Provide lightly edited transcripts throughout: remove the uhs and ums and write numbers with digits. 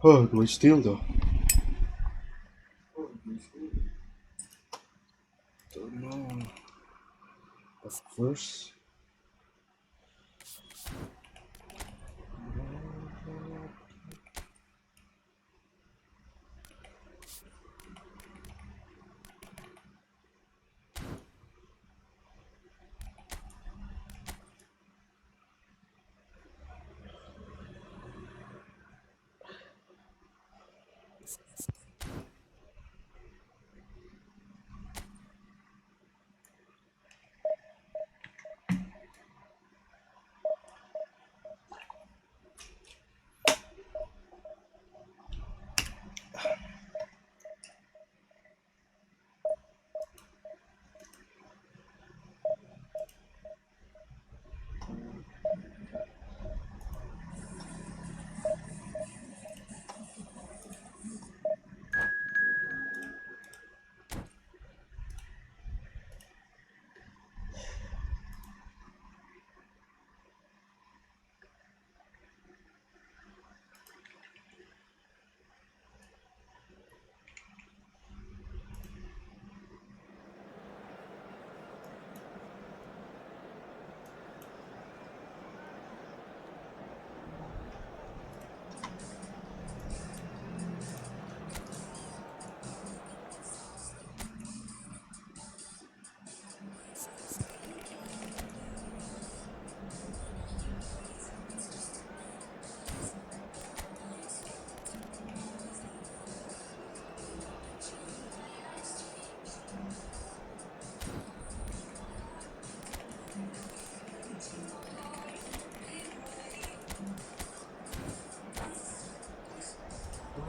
Oh, do I steal though? Don't know. But first.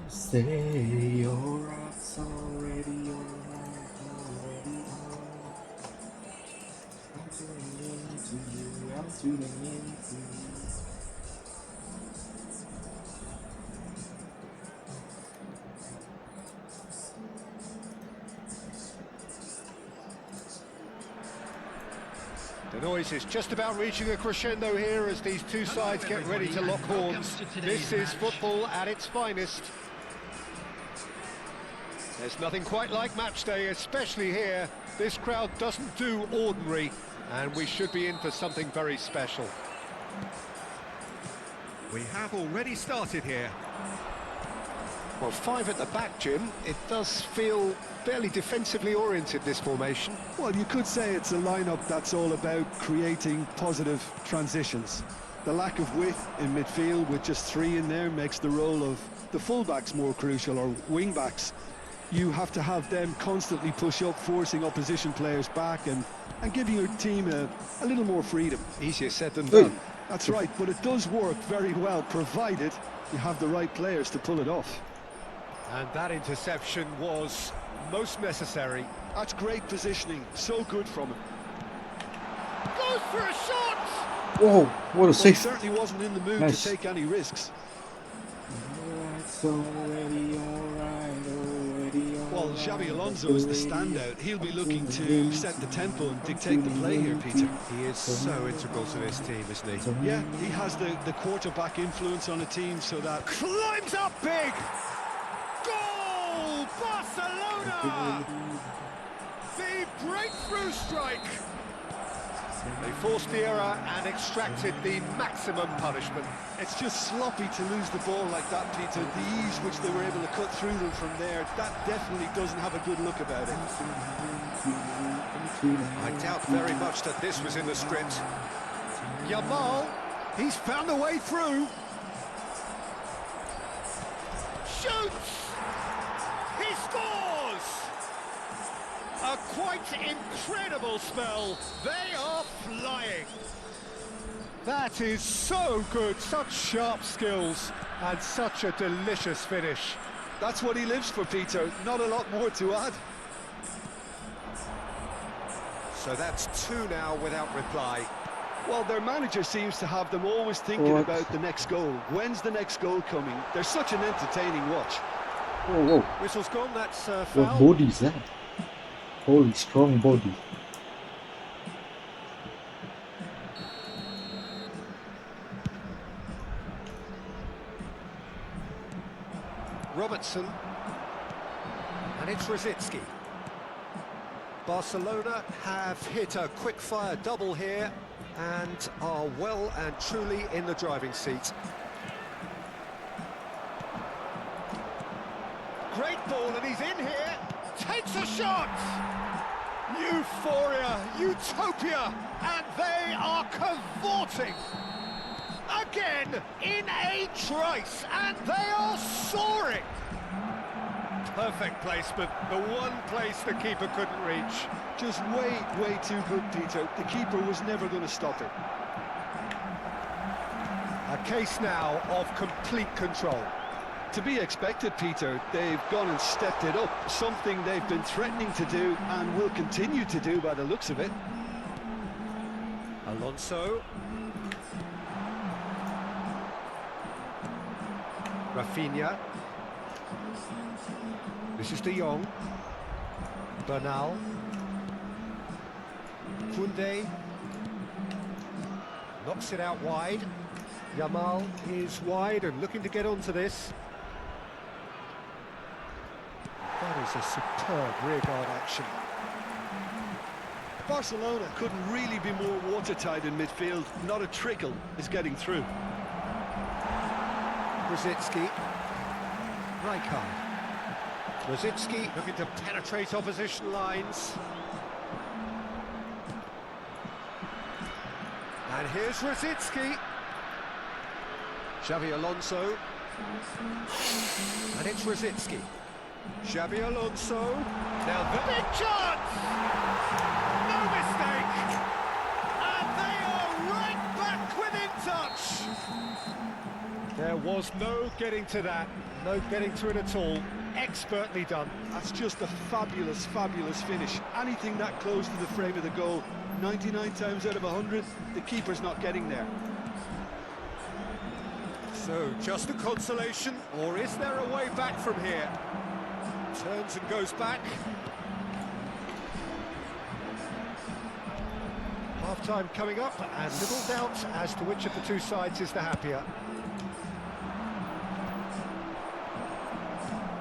Say your heart's already already I'm tuning into you, I'm tuning into you. The noise is just about reaching a crescendo here as these two sides get ready to lock horns. This is football at its finest. There's nothing quite like match day, especially here. This crowd doesn't do ordinary, and we should be in for something very special. We have already started here. Well, five at the back, Jim. It does feel fairly defensively oriented, this formation. Well, you could say it's a lineup that's all about creating positive transitions. The lack of width in midfield with just three in there makes the role of the fullbacks more crucial, or wing-backs. You have to have them constantly push up, forcing opposition players back and giving your team a little more freedom. Easier said than done. That's right, but it does work very well, provided you have the right players to pull it off. And that interception was most necessary. That's great positioning, so good from him. Goes for a shot! Whoa, what a Well, he save. certainly wasn't in the mood Nice. to take any risks. It's already already Well, Xabi Alonso is the standout. He'll be looking to set the tempo and dictate the play here, Peter. He is so integral to this team, isn't he? Yeah, he has the quarterback influence on a team so that... Climbs up big! Goal! Barcelona! The breakthrough strike! They forced the error and extracted the maximum punishment. It's just sloppy to lose the ball like that, Peter. The ease which they were able to cut through them from there, that definitely doesn't have a good look about it. I doubt very much that this was in the script. Yamal, he's found a way through. Shoots! He scores! A quite incredible spell. They are flying. That is so good, such sharp skills and such a delicious finish. That's what he lives for, Peter. Not a lot more to add. So that's two now without reply. Well, their manager seems to have them always thinking What? about the next goal. When's the next goal coming? They're such an entertaining watch. Whoa, whoa. Whistle's gone, that's What foul. body is that? Holy strong body. Robertson. And it's Rosicky. Barcelona have hit a quick-fire double here and are well and truly in the driving seat. Great ball, and he's in here. Takes a shot! Euphoria, utopia, and they are cavorting. Again, in a trice, and they are soaring. Perfect placement, the one place the keeper couldn't reach. Just way too good, Peter. The keeper was never going to stop it. A case now of complete control. To be expected, Peter. They've gone and stepped it up, something they've been threatening to do and will continue to do by the looks of it. Alonso. Rafinha. This is De Jong. Bernal. Koundé. Knocks it out wide. Yamal is wide and looking to get onto this. That is a superb rearguard action. Barcelona couldn't really be more watertight in midfield. Not a trickle is getting through. Rosicky. Rijkaard. Rosicky looking to penetrate opposition lines. And here's Rosicky. Xavi Alonso. And it's Rosicky. Xavi Alonso. Now the big chance! No mistake! And they are right back within touch! There was no getting to that, no getting to it at all. Expertly done. That's just a fabulous finish. Anything that close to the frame of the goal, 99 times out of 100, the keeper's not getting there. So, just a consolation, or is there a way back from here? Turns and goes back. Half-time coming up, and little doubt as to which of the two sides is the happier.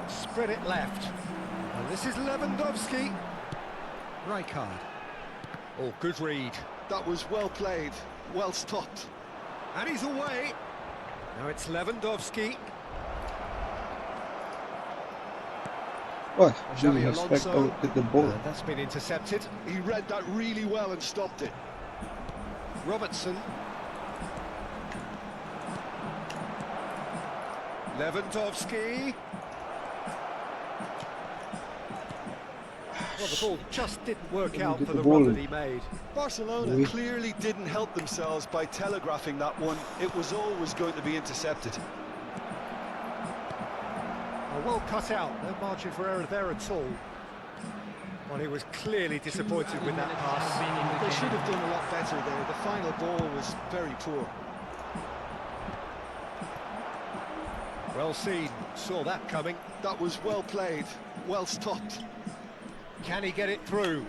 Spread it left. And this is Lewandowski. Rijkaard. Oh, good read. That was well played, well stopped. And he's away. Now it's Lewandowski. What? I Xavi didn't expect Alonso. to get the ball. And that's been intercepted. He read that really well and stopped it. Robertson. Lewandowski. Well, the ball just didn't work out get for the the ball run in. that he made. Barcelona Oui. clearly didn't help themselves by telegraphing that one. It was always going to be intercepted. Well cut out, no margin for error there at all. Well, he was clearly disappointed with that pass. They should have done a lot better there. The final ball was very poor. Well seen, saw that coming. That was well played, well stopped. Can he get it through?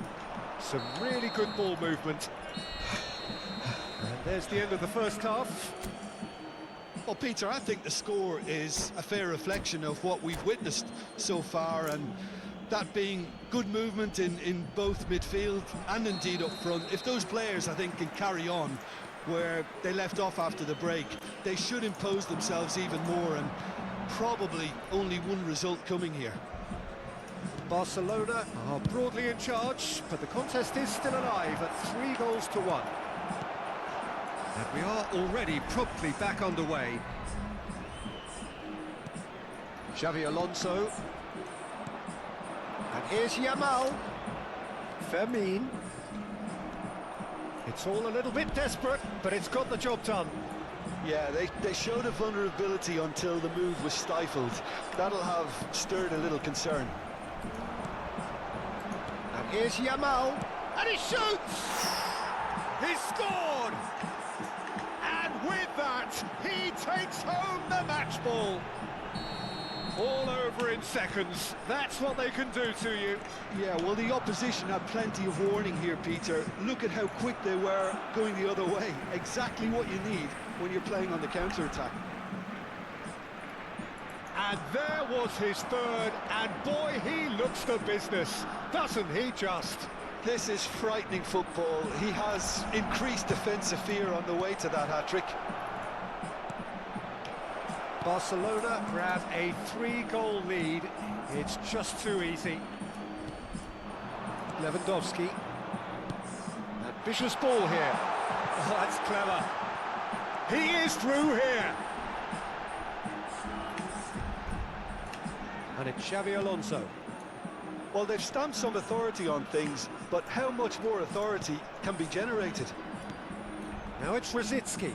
Some really good ball movement. And there's the end of the first half. Well, Peter, I think the score is a fair reflection of what we've witnessed so far, and that being good movement in both midfield and indeed up front. If those players, I think, can carry on where they left off after the break, they should impose themselves even more, and probably only one result coming here. Barcelona are broadly in charge, but the contest is still alive at 3-1. And we are already promptly back underway. Xavi Alonso. And here's Yamal. Fermin. It's all a little bit desperate, but it's got the job done. Yeah, they showed a vulnerability until the move was stifled. That'll have stirred a little concern. And here's Yamal. And he shoots! He scored! And with that, he takes home the match ball. All over in seconds. That's what they can do to you. Yeah, well, the opposition had plenty of warning here, Peter. Look at how quick they were going the other way. Exactly what you need when you're playing on the counter-attack. And there was his third, and boy, he looks the business, doesn't he just? This is frightening football. He has increased defensive fear on the way to that hat-trick. Barcelona grab a 3-goal lead. It's just too easy. Lewandowski. Ambitious ball here. Oh, that's clever. He is through here. And it's Xabi Alonso. Well, they've stamped some authority on things, but how much more authority can be generated? Now it's Rosicky.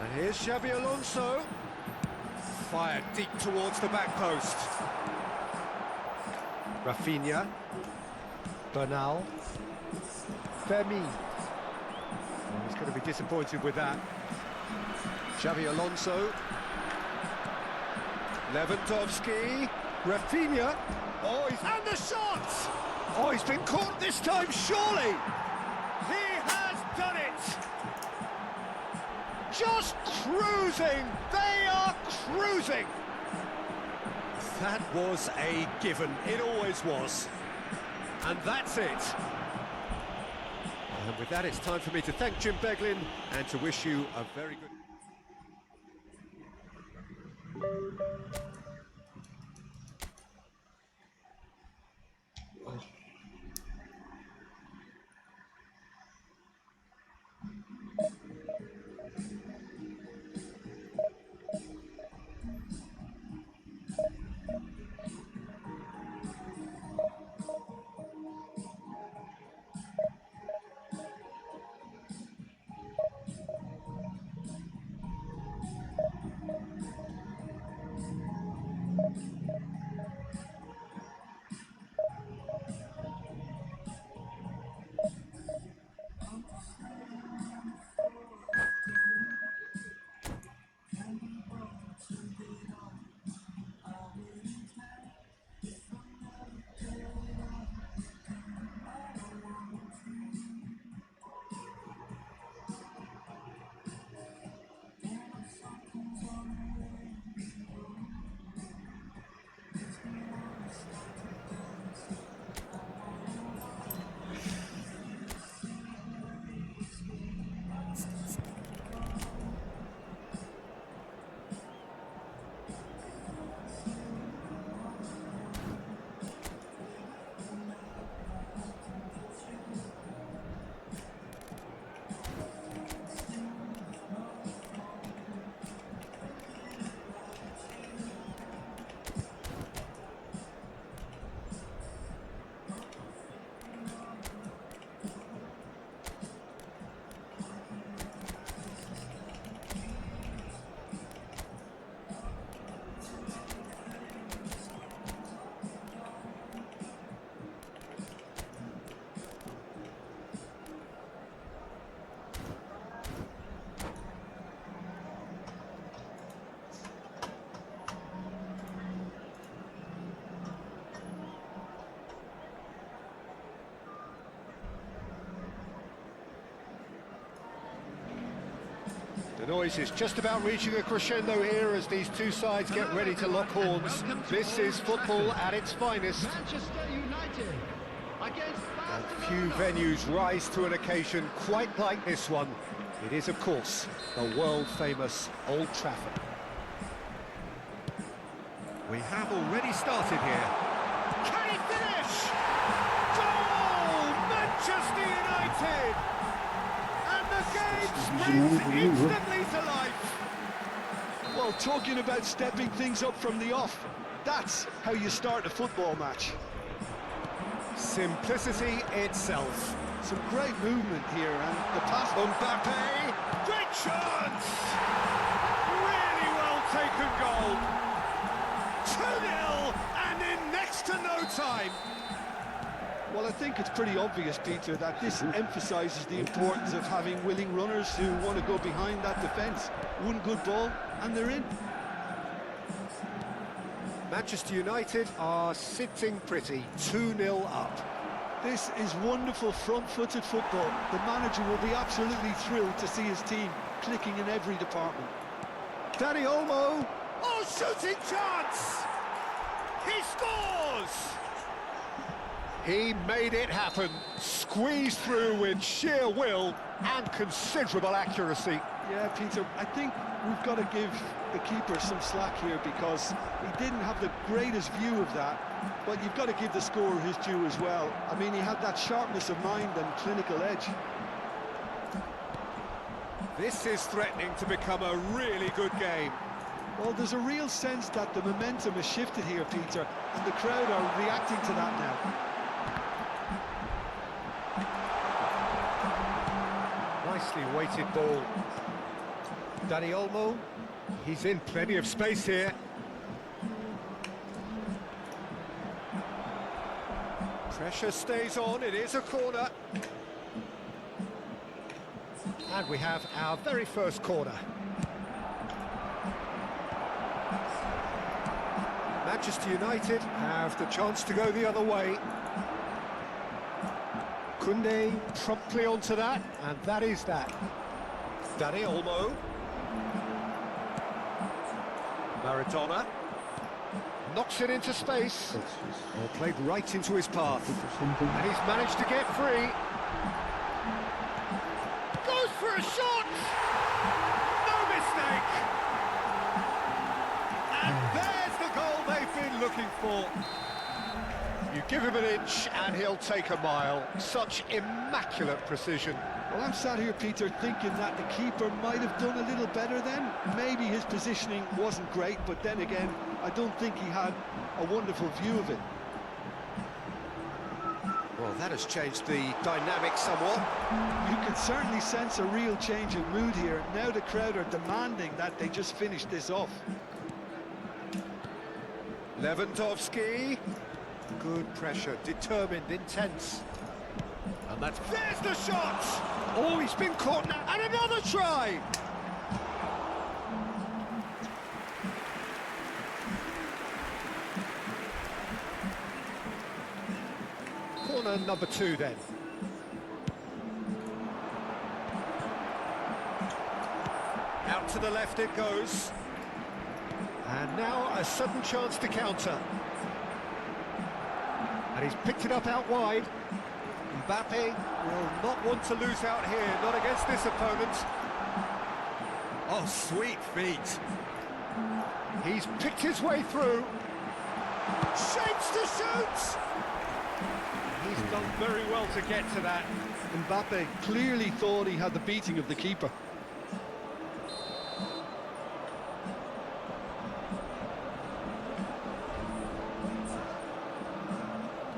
And here's Xabi Alonso. Fired deep towards the back post. Rafinha. Bernal. Fermin. Oh, he's going to be disappointed with that. Xabi Alonso. Lewandowski. Rafinha. Oh, and the shot! Oh, he's been caught this time, surely! He has done it! Just cruising! They are cruising! That was a given. It always was. And that's it. And with that, it's time for me to thank Jim Beglin and to wish you a very good... The noise is just about reaching a crescendo here as these two sides get ready to lock horns. This is football at its finest. Manchester United against And few venues rise to an occasion quite like this one. It is, of course, the world-famous Old Trafford. We have already started here. Can he finish? Goal! Manchester United! And the game springs instantly to life. Well, talking about stepping things up from the off, that's how you start a football match. Simplicity itself. Some great movement here, and the pass. Mbappe, great chance! Really well taken goal. 2-0, and in next to no time. Well, I think it's pretty obvious, Peter, that this emphasises the importance of having willing runners who want to go behind that defence. One good ball, and they're in. Manchester United are sitting pretty, 2-0 up. This is wonderful front-footed football. The manager will be absolutely thrilled to see his team clicking in every department. Dani Olmo, Oh, shooting chance! He scores! He made it happen, squeezed through with sheer will and considerable accuracy. Yeah, Peter, I think we've got to give the keeper some slack here because he didn't have the greatest view of that, but you've got to give the scorer his due as well. I mean, he had that sharpness of mind and clinical edge. This is threatening to become a really good game. Well, there's a real sense that the momentum has shifted here, Peter, and the crowd are reacting to that now. Nicely weighted ball. Dani Olmo, he's in plenty of space here. Pressure stays on, it is a corner. And we have our very first corner. Manchester United have the chance to go the other way. Koundé promptly onto that, and that is that. Dani Olmo. Maradona. Knocks it into space. Well, played right into his path. And he's managed to get free. Goes for a shot! No mistake! And there's the goal they've been looking for. You give him an inch and he'll take a mile. Such immaculate precision. Well, I'm sat here, Peter, thinking that the keeper might have done a little better then. Maybe his positioning wasn't great, but then again, I don't think he had a wonderful view of it. Well, that has changed the dynamic somewhat. You can certainly sense a real change of mood here. Now the crowd are demanding that they just finish this off. Lewandowski. Good pressure, determined, intense. And there's the shot! Oh, he's been caught now, and another try! Corner number 2 then. Out to the left it goes. And now a sudden chance to counter. And he's picked it up out wide. Mbappe will not want to lose out here, not against this opponent. Oh, sweet feet. He's picked his way through. Shapes to shoot! He's done very well to get to that. Mbappe clearly thought he had the beating of the keeper.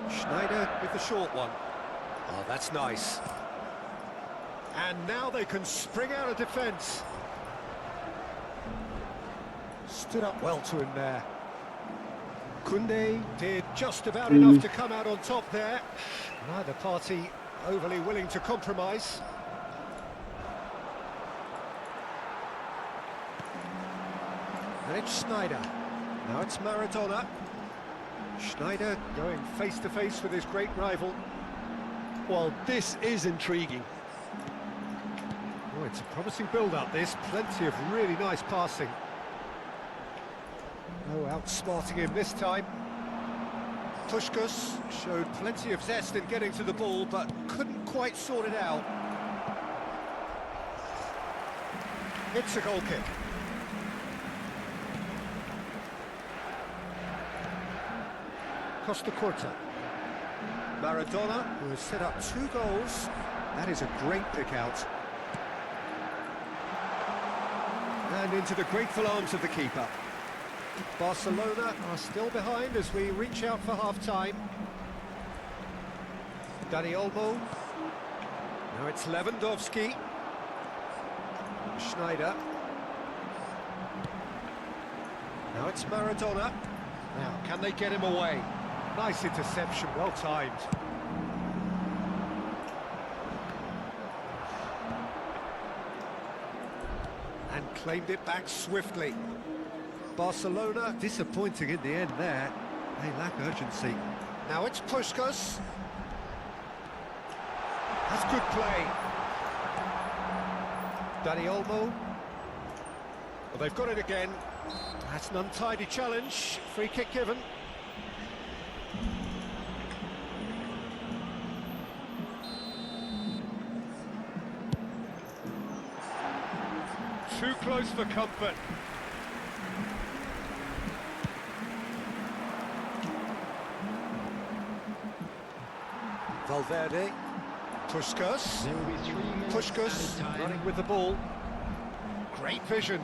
Schneider with the short one. Oh, that's nice. And now they can spring out of defence. Stood up well to him there. Koundé did just about enough to come out on top there. Neither party overly willing to compromise. And it's Schneider. Now it's Maradona. Schneider going face-to-face with his great rival. Well, this is intriguing. Oh, it's a promising build-up, this. Plenty of really nice passing. Oh, outsmarting him this time. Puskás showed plenty of zest in getting to the ball, but couldn't quite sort it out. It's a goal kick. Costa Curta. Maradona, who has set up 2 goals. That is a great pick out. And into the grateful arms of the keeper. Barcelona are still behind as we reach out for half-time. Dani Olmo. Now it's Lewandowski. Schneider. Now it's Maradona. Now, can they get him away? Nice interception, well timed. And claimed it back swiftly. Barcelona disappointing in the end there. They lack urgency. Now it's Puskás. That's good play. Dani Olmo. Well, they've got it again. That's an untidy challenge. Free kick given. Too close for comfort. Valverde. Puskas. There will be 3 minutes Puskas added time. running with the ball. Great vision.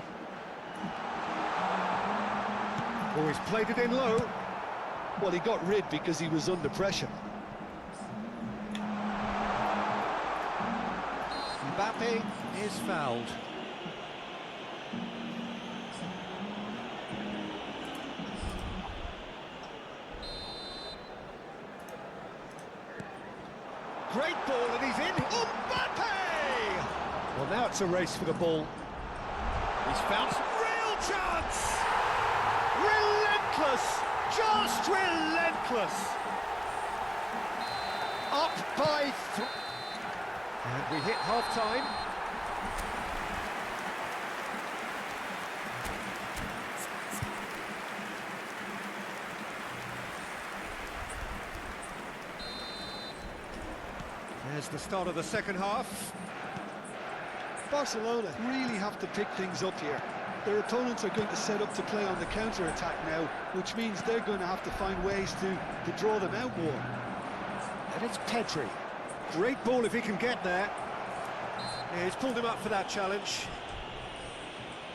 Oh, he's played it in low. Well, he got rid because he was under pressure. Mbappe is fouled. Great ball and he's in. Mbappe! Well, now it's a race for the ball. He's found some real chance! Relentless! Just relentless! Up by and we hit half-time. There's the start of the second half. Barcelona really have to pick things up here. Their opponents are going to set up to play on the counter-attack now, which means they're going to have to find ways to draw them out more. And it's Pedri. Great ball if he can get there. Yeah, he's pulled him up for that challenge.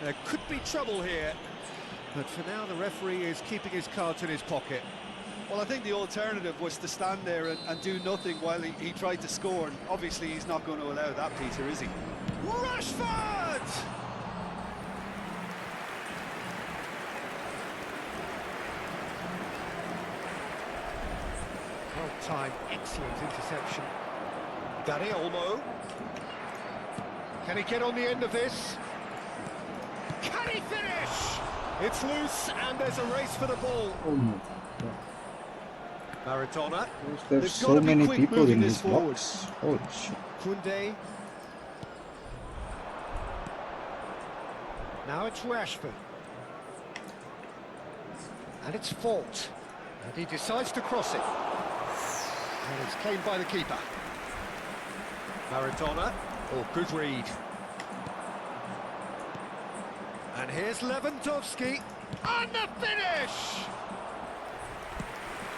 There could be trouble here. But for now, the referee is keeping his cards in his pocket. Well, I think the alternative was to stand there and do nothing while he tried to score. And obviously, he's not going to allow that, Peter, is he? Rashford! Well timed, excellent interception. Dani Olmo. Can he get on the end of this? Can he finish? It's loose and there's a race for the ball. Oh my god. Maradona. There's They've so gotta be many quick people moving in this this forward. box. Holy shit. Koundé. Now it's Rashford. And it's Fort. And he decides to cross it. And it's claimed by the keeper. Maradona. Oh, good read. And here's Lewandowski. And the finish!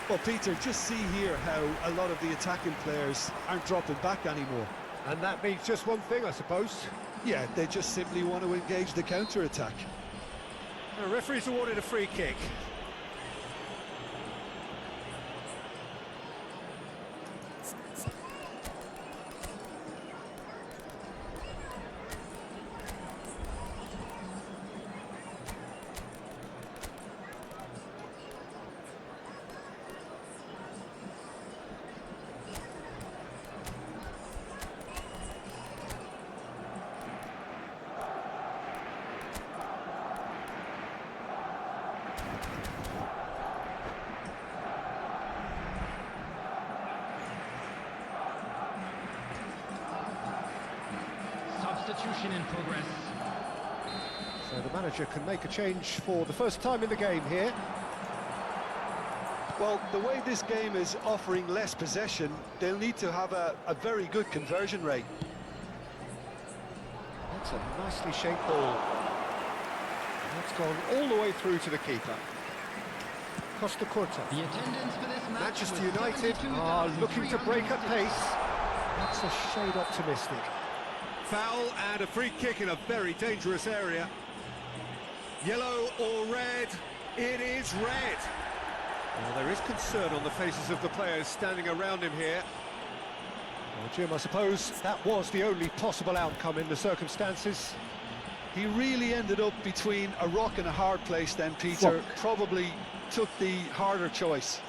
Well, Peter, just see here how a lot of the attacking players aren't dropping back anymore. And that means just one thing, I suppose. Yeah, they just simply want to engage the counter-attack. The referee's awarded a free kick. Substitution in progress. So the manager can make a change for the first time in the game here. Well, the way this game is offering less possession, they'll need to have a very good conversion rate. That's a nicely shaped ball. That's gone all the way through to the keeper. Costa Curta. The attendance for this match Manchester was United are looking to break at pace. That's a shade optimistic. Foul and a free kick in a very dangerous area. Yellow or red? It is red. Well, there is concern on the faces of the players standing around him here. Well, Jim, I suppose that was the only possible outcome in the circumstances. He really ended up between a rock and a hard place then, Peter. Fuck. Probably took the harder choice.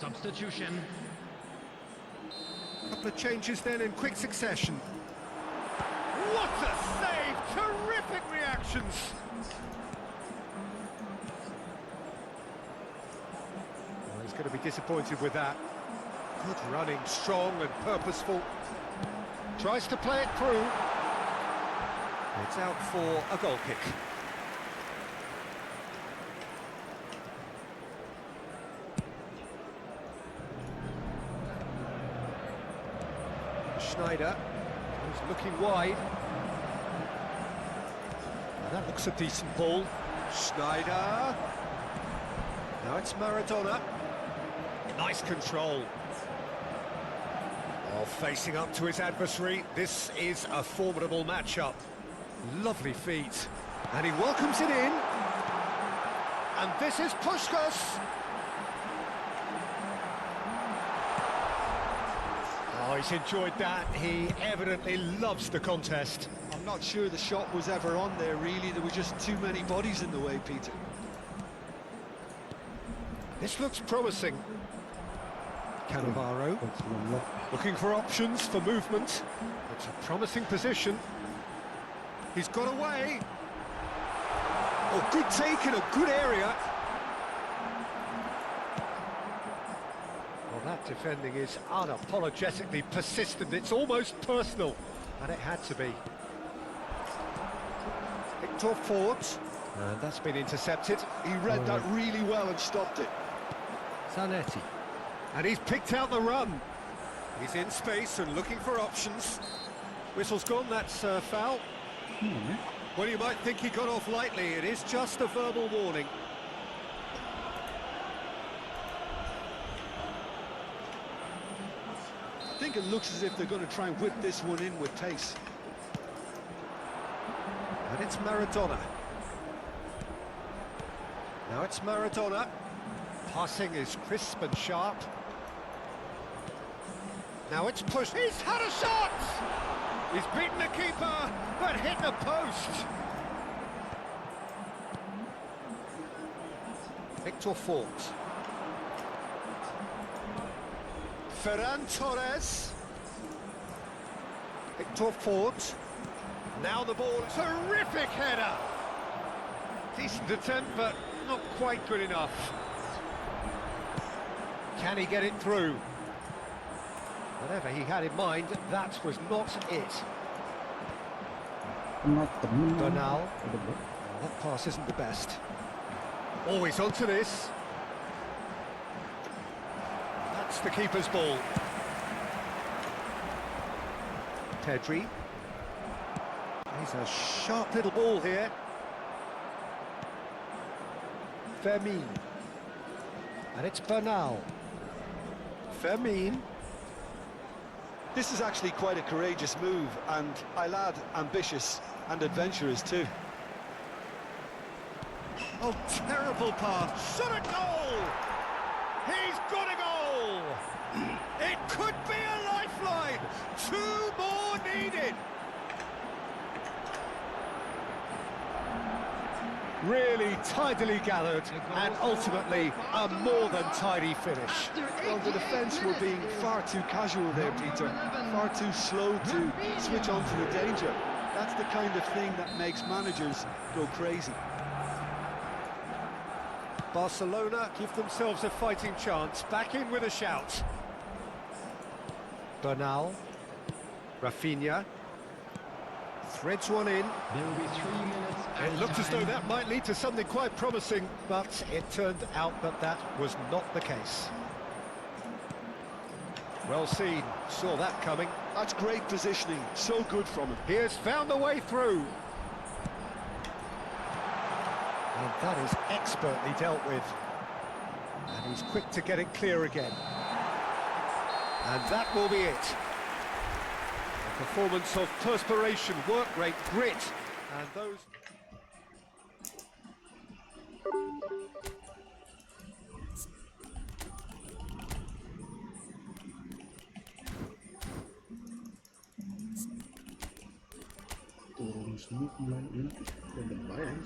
Substitution. Couple of changes then in quick succession. What a save! Terrific reactions! Well, he's going to be disappointed with that. Good running, strong and purposeful. Tries to play it through. It's out for a goal kick. Schneider, who's looking wide. Now that looks a decent ball. Schneider. Now it's Maradona. Nice control. Oh, facing up to his adversary. This is a formidable matchup. Lovely feet. And he welcomes it in. And this is Puskás. Oh, he's enjoyed that. He evidently loves the contest. I'm not sure the shot was ever on there, really. There were just too many bodies in the way, Peter. This looks promising. Cannavaro looking for options for movement. It's a promising position. He's got away. Oh, good take in a good area. Well, that defending is unapologetically persistent. It's almost personal, and it had to be. Victor Fort, and that's been intercepted. He read that really well and stopped it. Zanetti. And he's picked out the run. He's in space and looking for options. Whistle's gone, that's foul. Well, you might think he got off lightly. It is just a verbal warning. I think it looks as if they're going to try and whip this one in with pace. And it's Maradona. Now it's Maradona. Passing is crisp and sharp. Now it's pushed. He's had a shot! He's beaten the keeper, but hit the post. Victor Fort. Ferran Torres. Victor Fort. Now the ball. Terrific header. Decent attempt, but not quite good enough. Can he get it through? Whatever he had in mind, that was not it. Bernal. That pass isn't the best. Always onto this. That's the keeper's ball. Pedri. He's a sharp little ball here. Fermin. And it's Bernal. Fermin. This is actually quite a courageous move, and I'll add ambitious and adventurous too. Oh, terrible pass. Shot a goal! He's got a goal! It could be a lifeline! 2 more needed! Really tidily gathered, and ultimately a more than tidy finish. Well, the defence were being far too casual there, Peter. Far too slow to switch on to the danger. That's the kind of thing that makes managers go crazy. Barcelona give themselves a fighting chance. Back in with a shout. Bernal. Rafinha. Threads one in. There will be 3 minutes. It looked as though that might lead to something quite promising, but it turned out that that was not the case. Well seen, saw that coming. That's great positioning, so good from him. He has found the way through. And that is expertly dealt with. And he's quick to get it clear again. And that will be it. A performance of perspiration, work rate, grit, and those... Turun semua 9 menit dan berbayang.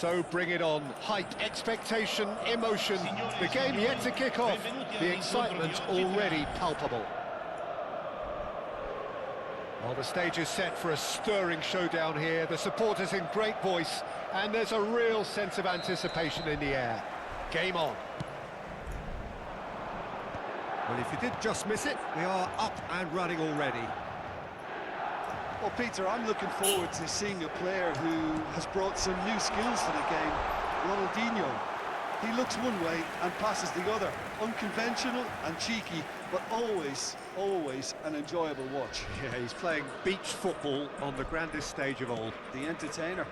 So bring it on. Hype, expectation, emotion. The game yet to kick off. The excitement already palpable. Well, the stage is set for a stirring showdown here. The supporters in great voice, and there's a real sense of anticipation in the air. Game on. Well, if you did just miss it, we are up and running already. Well, Peter, I'm looking forward to seeing a player who has brought some new skills to the game, Ronaldinho. He looks one way and passes the other. Unconventional and cheeky, but always an enjoyable watch. Yeah, he's playing beach football on the grandest stage of all. The entertainer.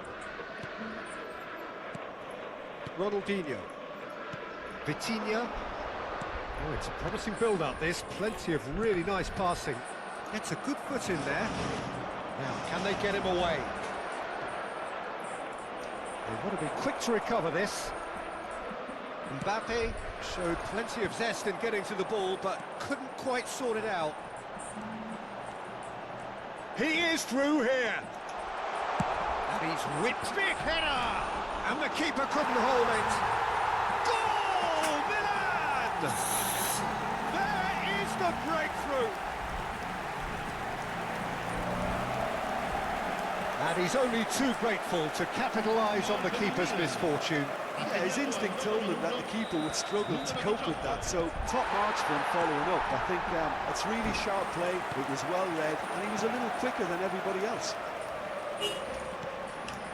Ronaldinho. Vitinha. Oh, it's a promising build-up, this. Plenty of really nice passing. Gets a good foot in there. Now, can they get him away? They want to be quick to recover this. Mbappe showed plenty of zest in getting to the ball, but couldn't quite sort it out. He is through here. And he's whipped. Big header! And the keeper couldn't hold it. Goal, Milan! There is the breakthrough. And he's only too grateful to capitalise on the keeper's misfortune. Yeah, his instinct told him that the keeper would struggle to cope with that, so top marks for him following up. I think it's really sharp play, it was well read, and he was a little quicker than everybody else.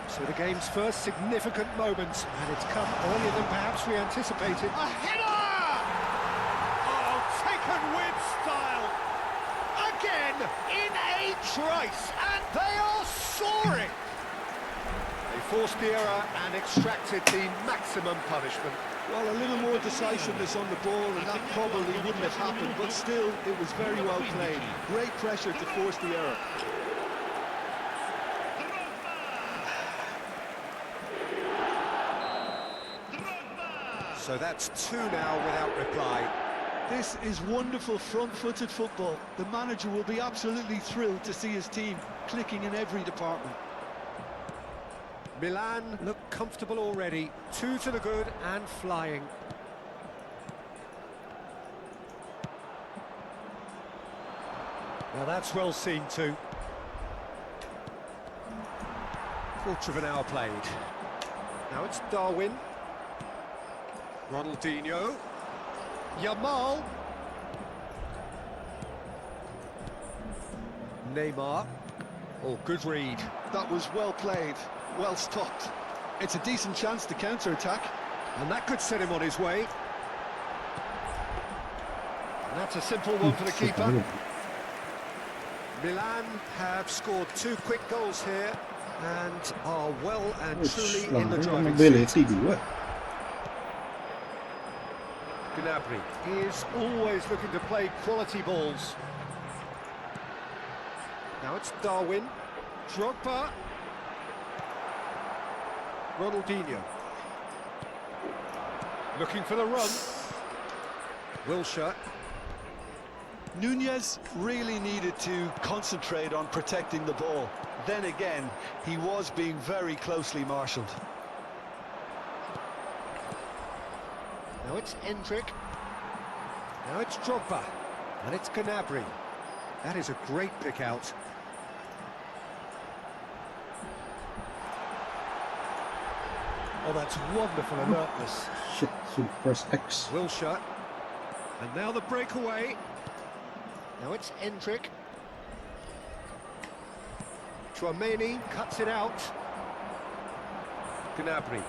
So the game's first significant moment, and it's come earlier than perhaps we anticipated. A header! Oh, taken with style! Again, in a trice, and they are soaring! They forced the error and extracted the maximum punishment. Well, a little more decisiveness on the ball, and that probably wouldn't have happened, but still, it was very well played. Great pressure to force the error. So that's two now without reply. This is wonderful front-footed football. The manager will be absolutely thrilled to see his team clicking in every department. Milan look comfortable already. 2 to the good and flying. Now that's well seen too. Quarter of an hour played. Now it's Darwin. Ronaldinho. Yamal. Neymar. Oh, good read. That was well played, well stopped. It's a decent chance to counter-attack. And that could set him on his way. And that's a simple one for the keeper. Milan have scored 2 quick goals here and are well and truly in the driving seat. Gnabry is always looking to play quality balls. Now it's Darwin. Drogba. Ronaldinho. Looking for the run. Wilshere. Nunez really needed to concentrate on protecting the ball. Then again, he was being very closely marshalled. Now it's Endrick. Now it's Drogba. And it's Gnabry. That is a great pick out. Oh, that's wonderful alertness. Shit, should press X. Wilshere. And now the breakaway. Now it's Endrick. Tchouaméni cuts it out. Gnabry.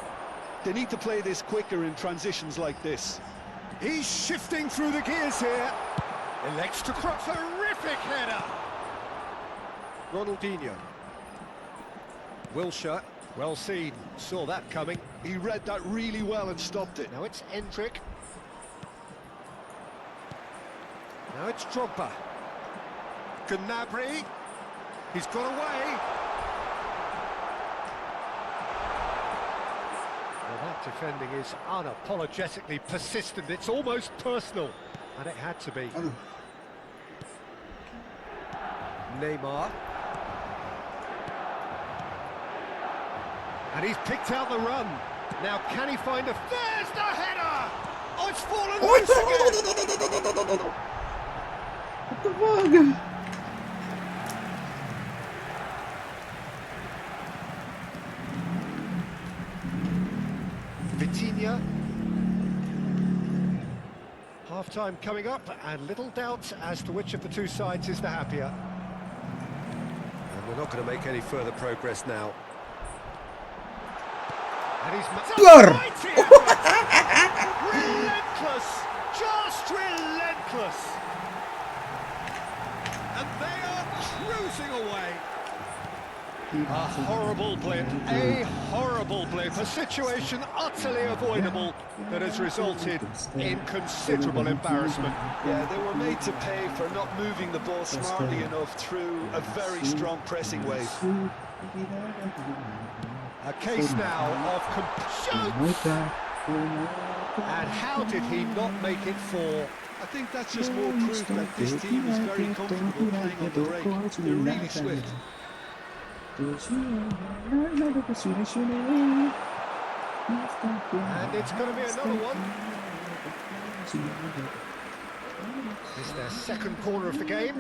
They need to play this quicker in transitions like this. He's shifting through the gears here. Elects to cross. Terrific header. Ronaldinho. Wilshere. Well seen. Saw that coming. He read that really well and stopped it. Now it's Endrick. Now it's Drogba. Gnabry. He's got away. Well, that defending is unapologetically persistent. It's almost personal. And it had to be. Neymar. And he's picked out the run. Now can he find a... There's the header! Oh, it's fallen Oh, once no, again! what the fuck? Vitinha. Half-time coming up, and little doubt as to which of the two sides is the happier. And we're not going to make any further progress now. And he's... Relentless! Just relentless! And they are cruising away. A horrible blip, a situation utterly avoidable that has resulted in considerable embarrassment. Yeah, they were made to pay for not moving the ball smartly enough through a very strong pressing wave. A case now of shoots! And how did he not make it four? I think that's just more proof that this team is very comfortable playing on the break. They're really swift. And it's going to be another one. It's their second corner of the game.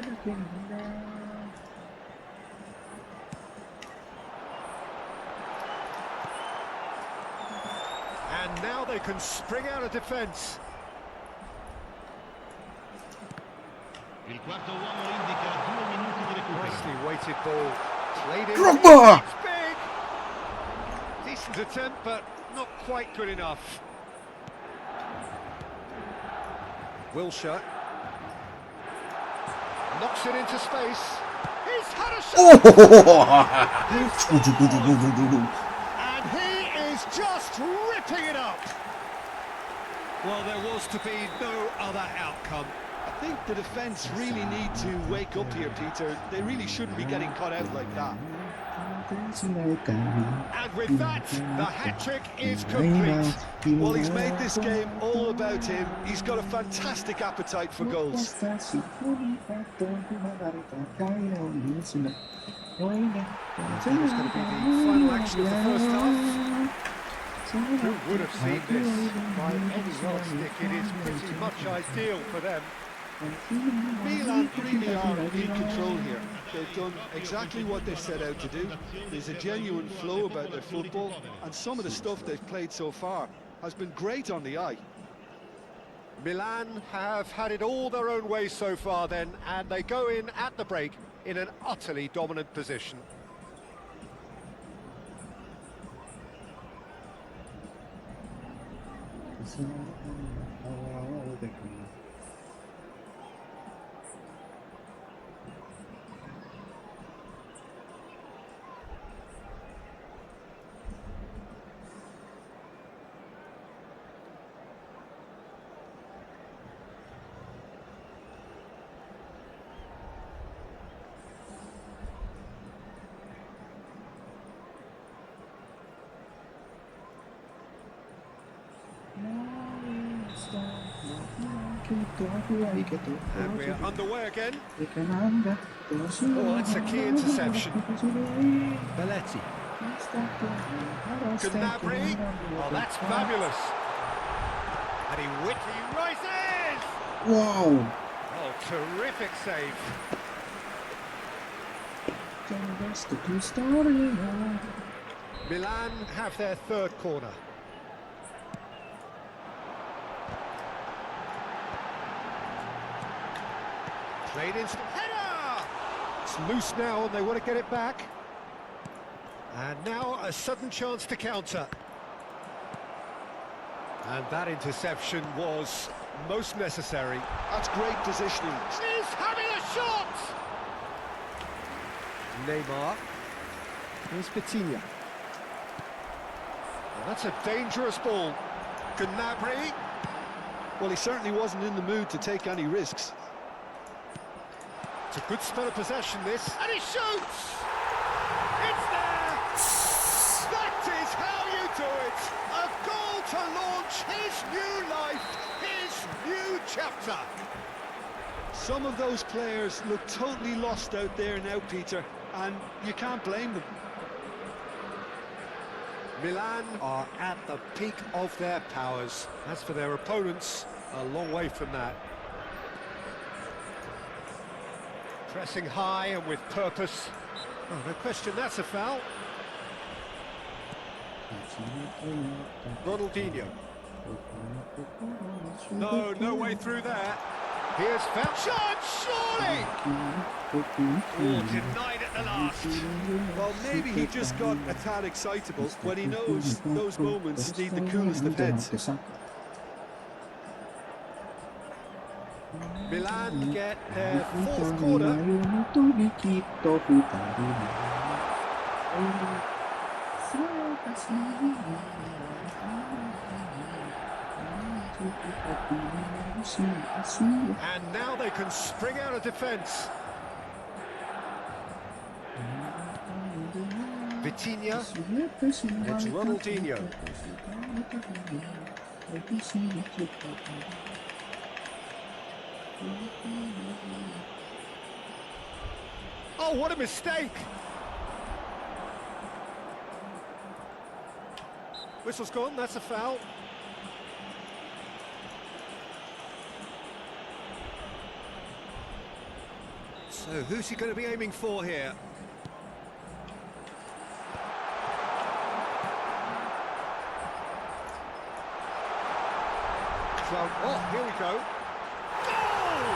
And now they can spring out of defence. Il quarto uomo indica 2 minuti di recupero. Nicely weighted ball. Played in. Drogba! It's big! Decent attempt, but not quite good enough. Wilshere. Knocks it into space. He's had a shot! And he is just ripping it up. Well, there was to be no other outcome. I think the defence really need to wake up here, Peter. They really shouldn't be getting caught out like that. And with that, the hat-trick is complete. Well, he's made this game all about him. He's got a fantastic appetite for goals. It's going to be the final action of the first half. Who would have seen this? By any yardstick, it is pretty much ideal for them. Milan really are in control here. They've done exactly what they set out to do. There's a genuine flow about their football, and some of the stuff they've played so far has been great on the eye. Milan have had it all their own way so far then, and they go in at the break in an utterly dominant position. And we're underway again. Oh, that's a key interception. Belletti. Gnabry. Oh, that's fabulous. And he witty rises. Wow. Oh, terrific save. Milan have their third corner. Played in. Header! It's loose now and they want to get it back. And now a sudden chance to counter. And that interception was most necessary. That's great positioning. He's having a shot! Neymar. Here's Vitinha. Well, that's a dangerous ball. Gnabry. Well, he certainly wasn't in the mood to take any risks. It's a good spell of possession, this. And he shoots! It's there! That is how you do it! A goal to launch his new life, his new chapter. Some of those players look totally lost out there now, Peter, and you can't blame them. Milan are at the peak of their powers. As for their opponents, a long way from that. Pressing high and with purpose. Oh, no question, that's a foul. Ronaldinho. No way through there. Here's foul. Shot, surely! Oh, denied at the last. Well, maybe he just got a tad excitable when he knows those moments need the coolest of heads. Milan get their fourth quarter. And now they can spring out of defence. Vitinha. It's Ronaldinho. Oh, what a mistake! Whistle's gone, that's a foul. So who's he going to be aiming for here? Oh, here we go. Goal!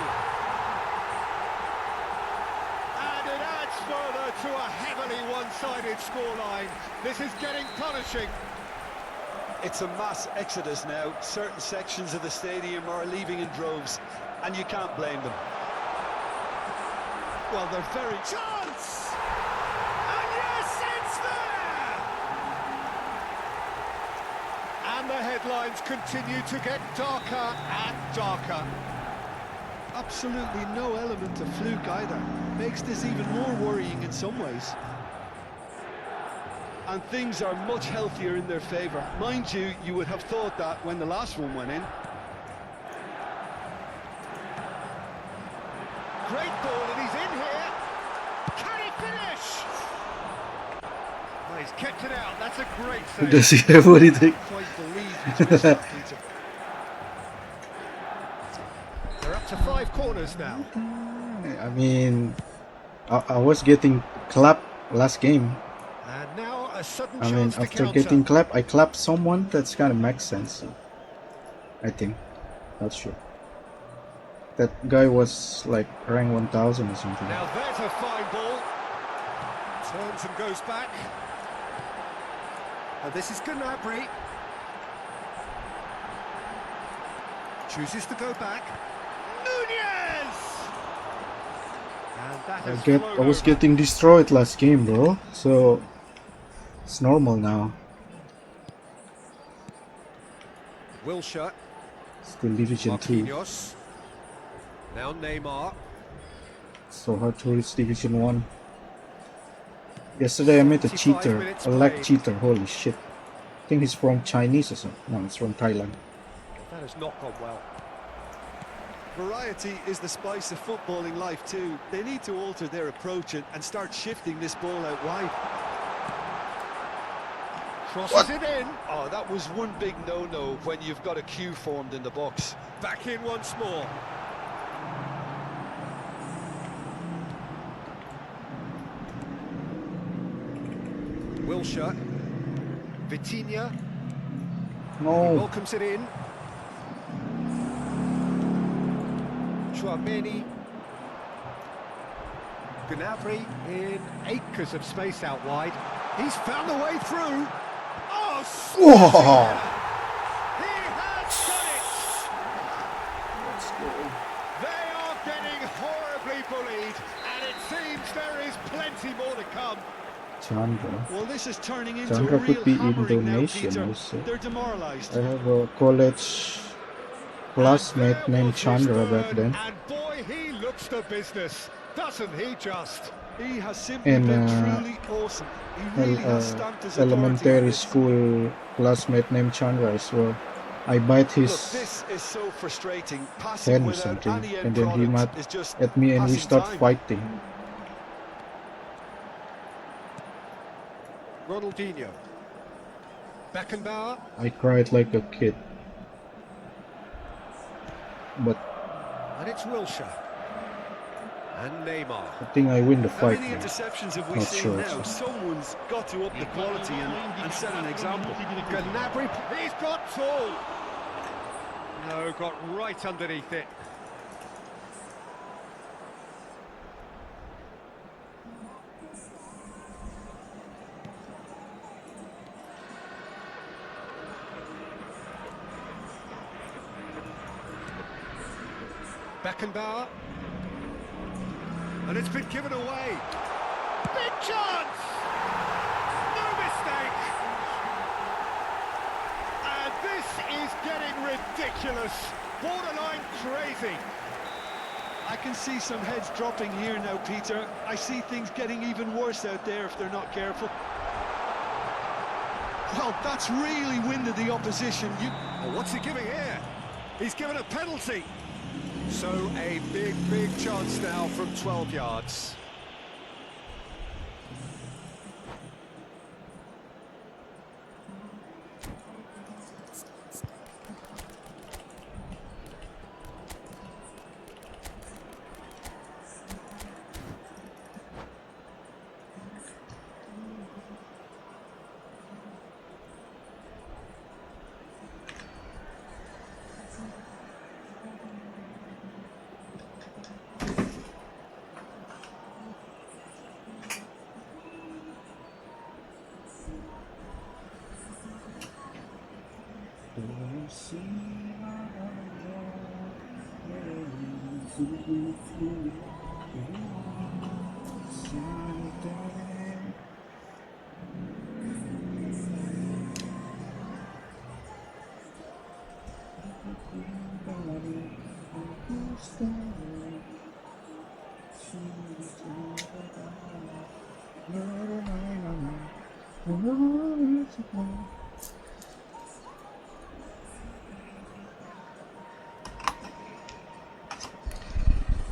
And it adds further to a heavily one-sided scoreline. This is getting punishing. It's a mass exodus now. Certain sections of the stadium are leaving in droves, and you can't blame them. Well, they're very... Chance! And yes, it's there! And the headlines continue to get darker and darker. Absolutely no element of fluke either. Makes this even more worrying in some ways. And things are much healthier in their favour. Mind you, you would have thought that when the last one went in. Great ball, and he's in here. Can he finish? Well, he's kept it out. That's a great save. Does he have what he think? Quite believe he's missed that, Peter. They're up to 5 corners now. I mean, I was getting clapped last game. And now a sudden I mean, chance to after counter. getting clapped, I clapped someone. That's kind of makes sense. I think. Not sure. That guy was like rank 1000 or something. Now there's a fine ball. Turns and goes back. And this is Gnabry. Chooses to go back. Nunez! And that has I was getting destroyed last game, bro. So it's normal now. Wilshere. Still Division 2. Marquinhos. Now Neymar. So hard to reach Division 1. Yesterday I met a 75 cheater, minutes a lag played. cheater, holy shit. I think he's from Chinese or something. No, it's from Thailand. That has not gone well. Variety is the spice of footballing life too. They need to alter their approach and start shifting this ball out wide. Crosses it in. Oh, that was one big no-no when you've got a queue formed in the box. Back in once more. Wilshere. Vitinha. He No, welcomes it in. Chouameni. Gnabry in acres of space out wide. He's found a way through. Oh, Whoa. he has done it! They are getting horribly bullied, and it seems there is plenty more to come. Chandra. Well, this is turning into Chandra a real could be hammering now, Indonesian Peter. also. They're demoralised. I have a college classmate And there named was his Chandra back third, then. And boy, he looks the business, doesn't he just? He has simply And, been truly awesome. He really has stamped his authority on elementary this. school classmate named Chandra as well. I bite Look, his this is so frustrating. Passing head or without something, any end and then he product mad is just at me and we passing start time. fighting. Ronaldinho. Beckenbauer. I cried like a kid. But And it's Wilshere. And Neymar. I think I win the How fight many now. interceptions have we Not seen sure, now? actually. Someone's got to up the quality and set an example. Gnabry, he's got tall. No, got right underneath it. Beckenbauer. And it's been given away. Big chance! No mistake! And this is getting ridiculous. Borderline crazy. I can see some heads dropping here now, Peter. I see things getting even worse out there if they're not careful. Well, that's really winded the opposition. Oh, what's he giving here? He's given a penalty. So a big chance now from 12 yards.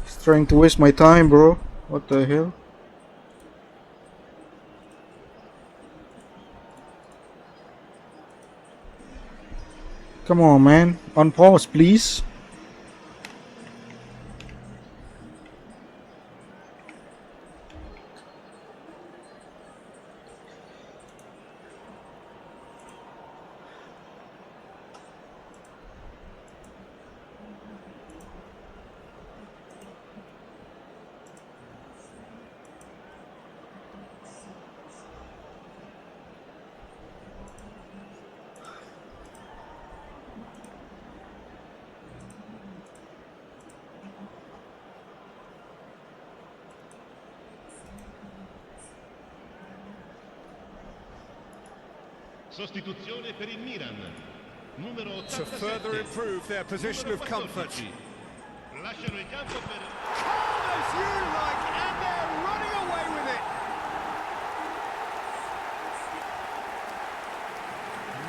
He's trying to waste my time, bro. What the hell? Come on, man. On pause, please. Sostituzione per il Milan. Numero 87. To further improve their position of comfort. Lasciano il campo per Calm as you like, and they're running away with it.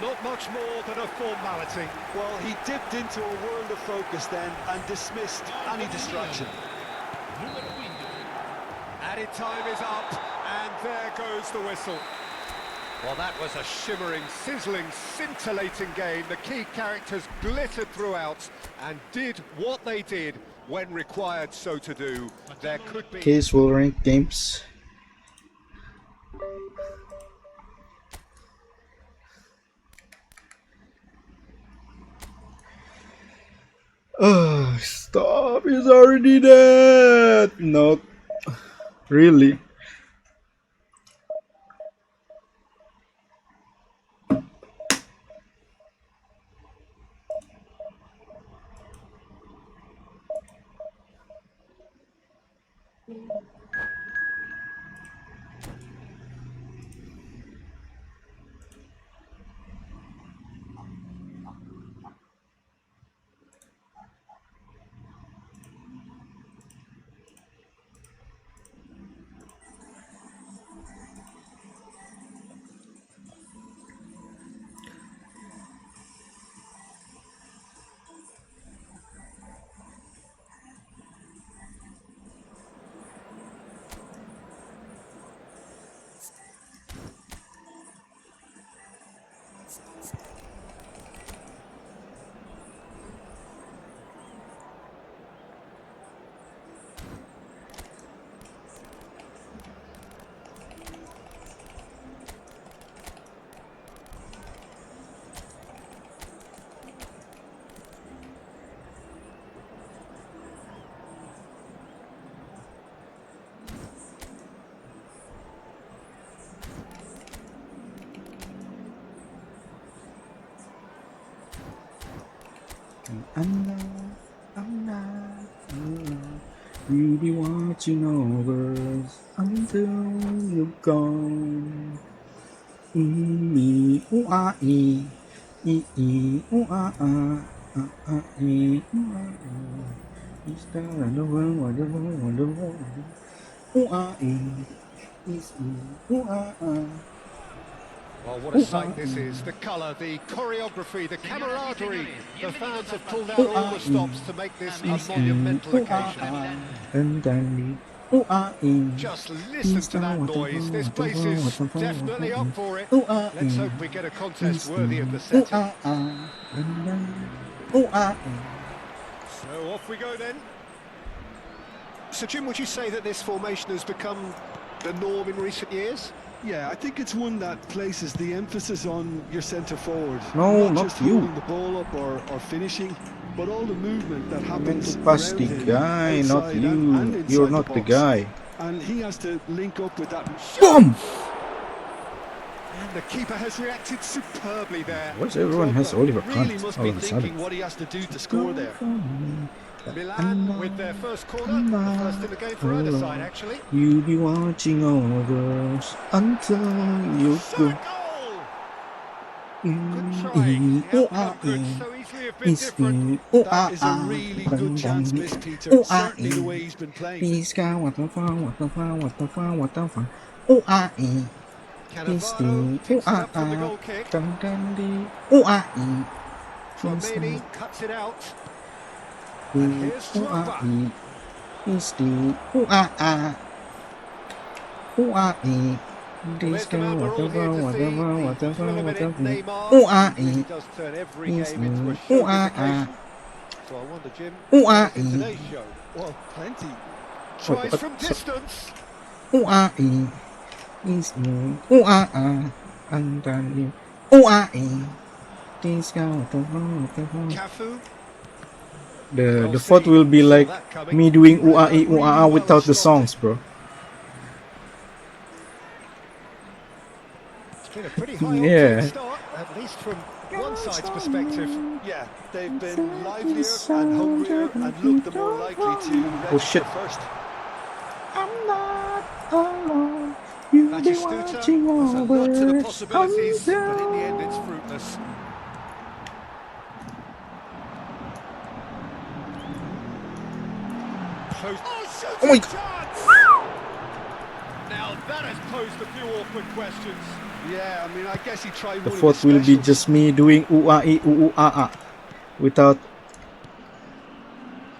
Not much more than a formality. Well, he dipped into a world of focus then and dismissed any distraction. numero 15. Added time is up, and there goes the whistle. Well, that was a shimmering, sizzling, scintillating game. The key characters glittered throughout and did what they did when required so to do. There could be... Case will rank games. Stop, he's already dead. No, really. I'm not alone. You'll be watching over us until you're gone. Ooh ah ee ooh ah ah ee ooh ah ah. It's the wonderful. Ooh ah it's ooh ah ah. Well, what a sight this is. The colour, the choreography, the camaraderie. The fans have pulled out all the stops to make this a monumental occasion. And then ooh ah Just listen to that noise. This place is definitely up for it. Let's hope we get a contest worthy of the setting. So off we go then. So Jim, would you say that this formation has become the norm in recent years? Yeah, I think it's one that places the emphasis on your centre forward. No, not just you. holding the ball up or finishing, but all the movement that I meant happens to pass around the him, guy, not outside you. and inside You're not the box. guy. And he has to link up with that. Boom! And the keeper has reacted superbly there. Why everyone has Oliver Really Kahn must all be of a thinking sudden? what he has to do to score there. Milan with their first corner, the first in the game for either side actually. You'll be watching over us until you're Shot good. goal! Good try. The outcome could so easily have been different. That is a really good chance missed, Peter. Certainly the way he's been playing. What the fuck? Oh, ah, Cannavaro picks it up from the goal kick. Oh, ah, Tchouaméni cuts it out. And here's Drogba. There's the man we're all here to see. The thrill-a-minute Neymar. He really does turn every game into a showbiz occasion. So I wonder, Jim, what in today's show? Well, plenty. Tries from distance. Cafu. The fourth will be like me doing ooh ah without the songs, bro. It's been a pretty high Yeah. start, at least from one side's perspective. Yeah, they've been livelier and hungrier and looked the more likely to register shit. first. I'm not alone. You'll be Batistuta watching has a lot to the over possibilities, but in the end it's fruitless. Oh my- Chance! Now that has posed a few awkward questions. Yeah, I mean, I guess he tried The one fourth of his will be specials. just me doing ooh ah without.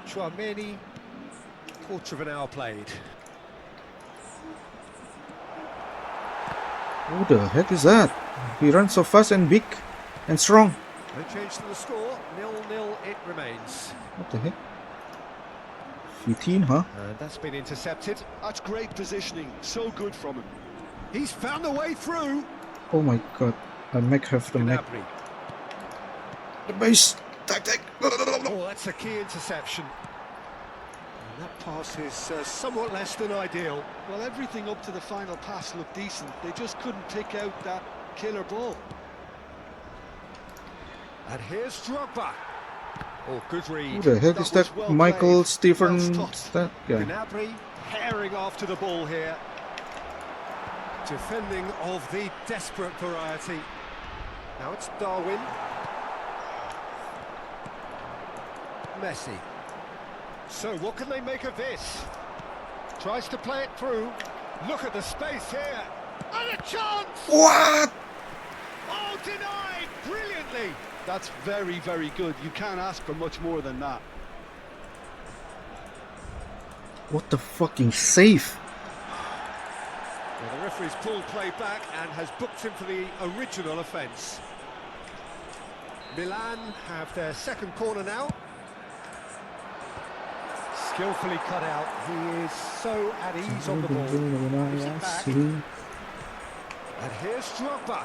Tchouaméni, quarter of an hour played. Who the heck is that? He runs so fast and big and strong. No change to the score, 0-0 it remains. What the heck? 15, huh? And that's been intercepted. That's great positioning. So good from him. He's found a way through. Oh my god. I might have to make Gnabry. the base tactic. Oh, that's a key interception. And that pass is somewhat less than ideal. Well, everything up to the final pass looked decent. They just couldn't pick out that killer ball. And here's Drogba. Oh, good read. Who the heck is that? was well Michael played. Stephen. Well stopped. That guy. Gnabry herring after the ball here. Defending of the desperate variety. Now it's Darwin. Messi. So what can they make of this? Tries to play it through. Look at the space here. And a chance! What? Oh, denied! Brilliantly! That's very, very good. You can't ask for much more than that. What the fucking save? Well, the referee's pulled play back and has booked him for the original offence. Milan have their second corner now. Skillfully cut out. He is so at ease on the ball. Gives it back. And here's Drogba.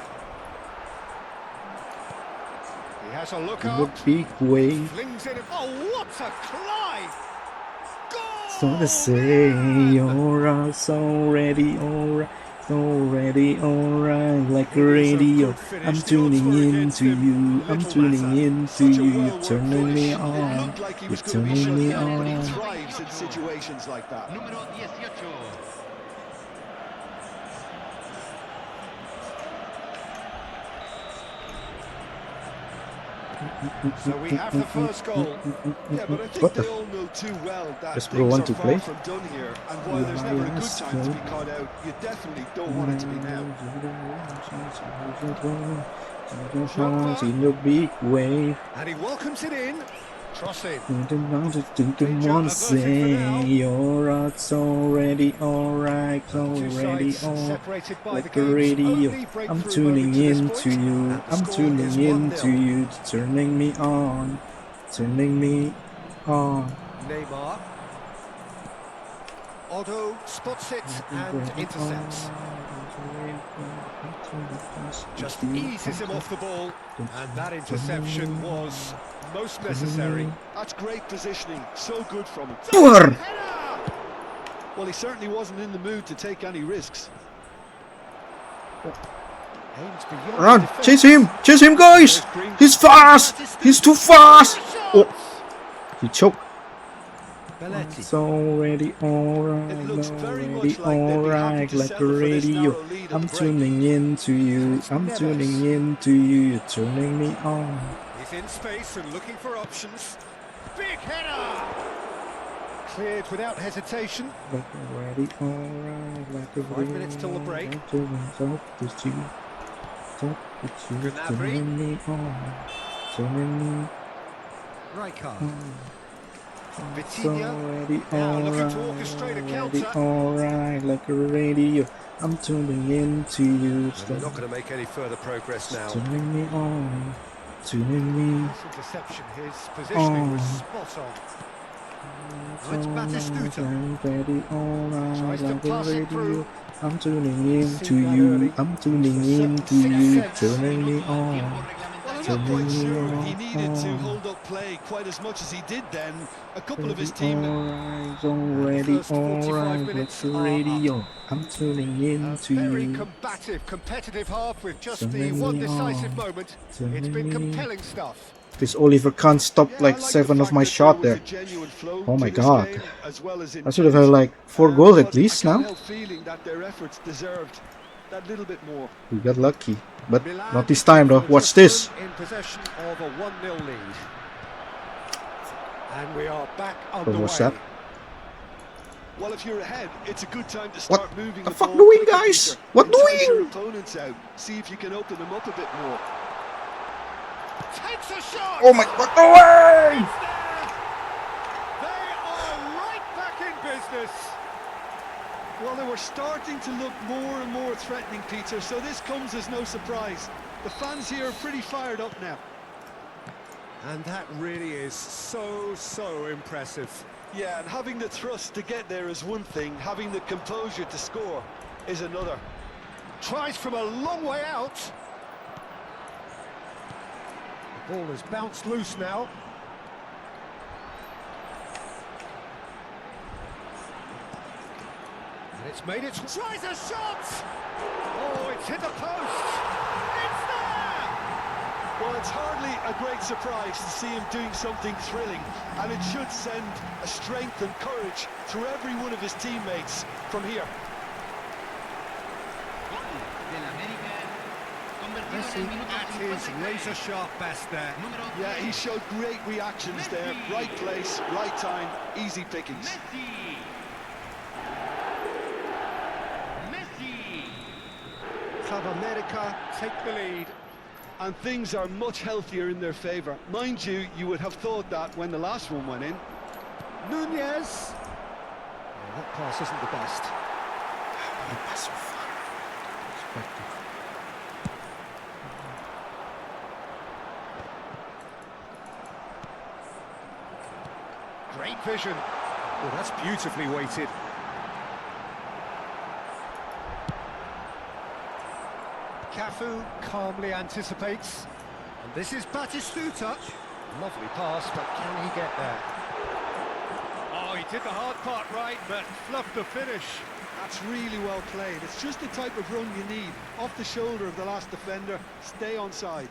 He has a look In up. a big way. Flings in. Oh, what a collide! Goal! So to say, alright, so ready, alright. Already alright, like a It is a radio. good finish. I'm The odds tuning were in against to him. you. I'm Little tuning matter. in to Such a you. You're well-worked turning finish. me It on. looked like he You're was going to be turning shut me down, but he on. thrives in situations like that. Número 18. So we have the first goal. Yeah, but I think What they the? all know too well that Does Bro things want are to far play? from done here. And while there's never a good time to be caught out, you definitely don't want it to be now. In the big wave. And he welcomes it in. Cross in. Come on, say your odds already alright, The two already sides on. separated by the Like a game's radio, only I'm breakthrough tuning moment to this in point. to you. And the I'm score tuning is in to 1-0. you, turning me on, turning me on. Neymar. Otto spots it and intercepts. Just eases him off the ball, and that interception was most necessary. That's great positioning. So good from him. Poor. Header! Well, he certainly wasn't in the mood to take any risks. Aims beyond Run, the defence. chase him, guys! He's fast, he's too fast. Oh, he choked. Belletti. It's already alright, It looks very already much like they'd be happy alright, to like a settle for this radio. narrow lead at I'm the break. tuning in to you, I'm Neves. tuning in to you, you're turning me on. He's in space and looking for options. Big header! Cleared without hesitation. Like already alright, like a 5 minutes till the break. Talk to you, Gnabry. turning me on, turning me Rijkaard. on. It's Vitinha. already Now looking alright, to orchestrate a already counter. alright, like a radio. I'm tuning in to you, And they're not going to make any further progress now. turning me on, tuning me. This interception, his positioning was spot on. It's Batistuta. Already alright, Tries to like a pass it radio. through. I'm tuning in Seen to that you, early. I'm tuning Just in a to sixth you, sense. turning me on. Well, I'm not Turning quite me sure he needed to on. hold up play quite as much as he did then. A couple of his teammates... Already first 45 alright, minutes like a are up. radio. I'm tuning in A to very you. combative, competitive half with just the Turning one me decisive on. moment. It's Turning been me- compelling stuff. This Oliver can't stop Yeah, I like the 7 of fact my that shot there. there. Was a genuine flow Oh to my this God. game, as well as I should have had intent. like 4 goals But at least I can't now. help feeling that their efforts deserved that little bit more. We got lucky, but Milan not this time though. for Watch this. in possession of a 1-0 lead. And we are back Oh, underway. what's that? Well, if you're ahead, it's a good time to start moving the the fuck ball doing, quicker, guys? Peter. What Entice doing? your opponents out. See if you can open them up a bit more. Takes a shot! Oh my god, no way! It's there! They are right back in business. Well, they were starting to look more and more threatening, Peter, so this comes as no surprise. The fans here are pretty fired up now. And that really is so impressive. Yeah, and having the thrust to get there is one thing, having the composure to score is another. Tries from a long way out. The ball has bounced loose now. And it's made it. Tries a shot! Oh, it's hit the post! It's there! Well, it's hardly a great surprise to see him doing something thrilling, and it should send a strength and courage through every one of his teammates from here. Messi at his razor-sharp best there. Yeah, he showed great reactions there. Right place, right time, easy pickings. Club America take the lead. And things are much healthier in their favour. Mind you, you would have thought that when the last one went in. Nunez. Oh, that pass isn't the best. Great vision. Oh, that's beautifully weighted. Cafu calmly anticipates. And this is Batistuta. Lovely pass, but can he get there? Oh, he did the hard part right, but fluffed the finish. That's really well played. It's just the type of run you need. Off the shoulder of the last defender, stay onside.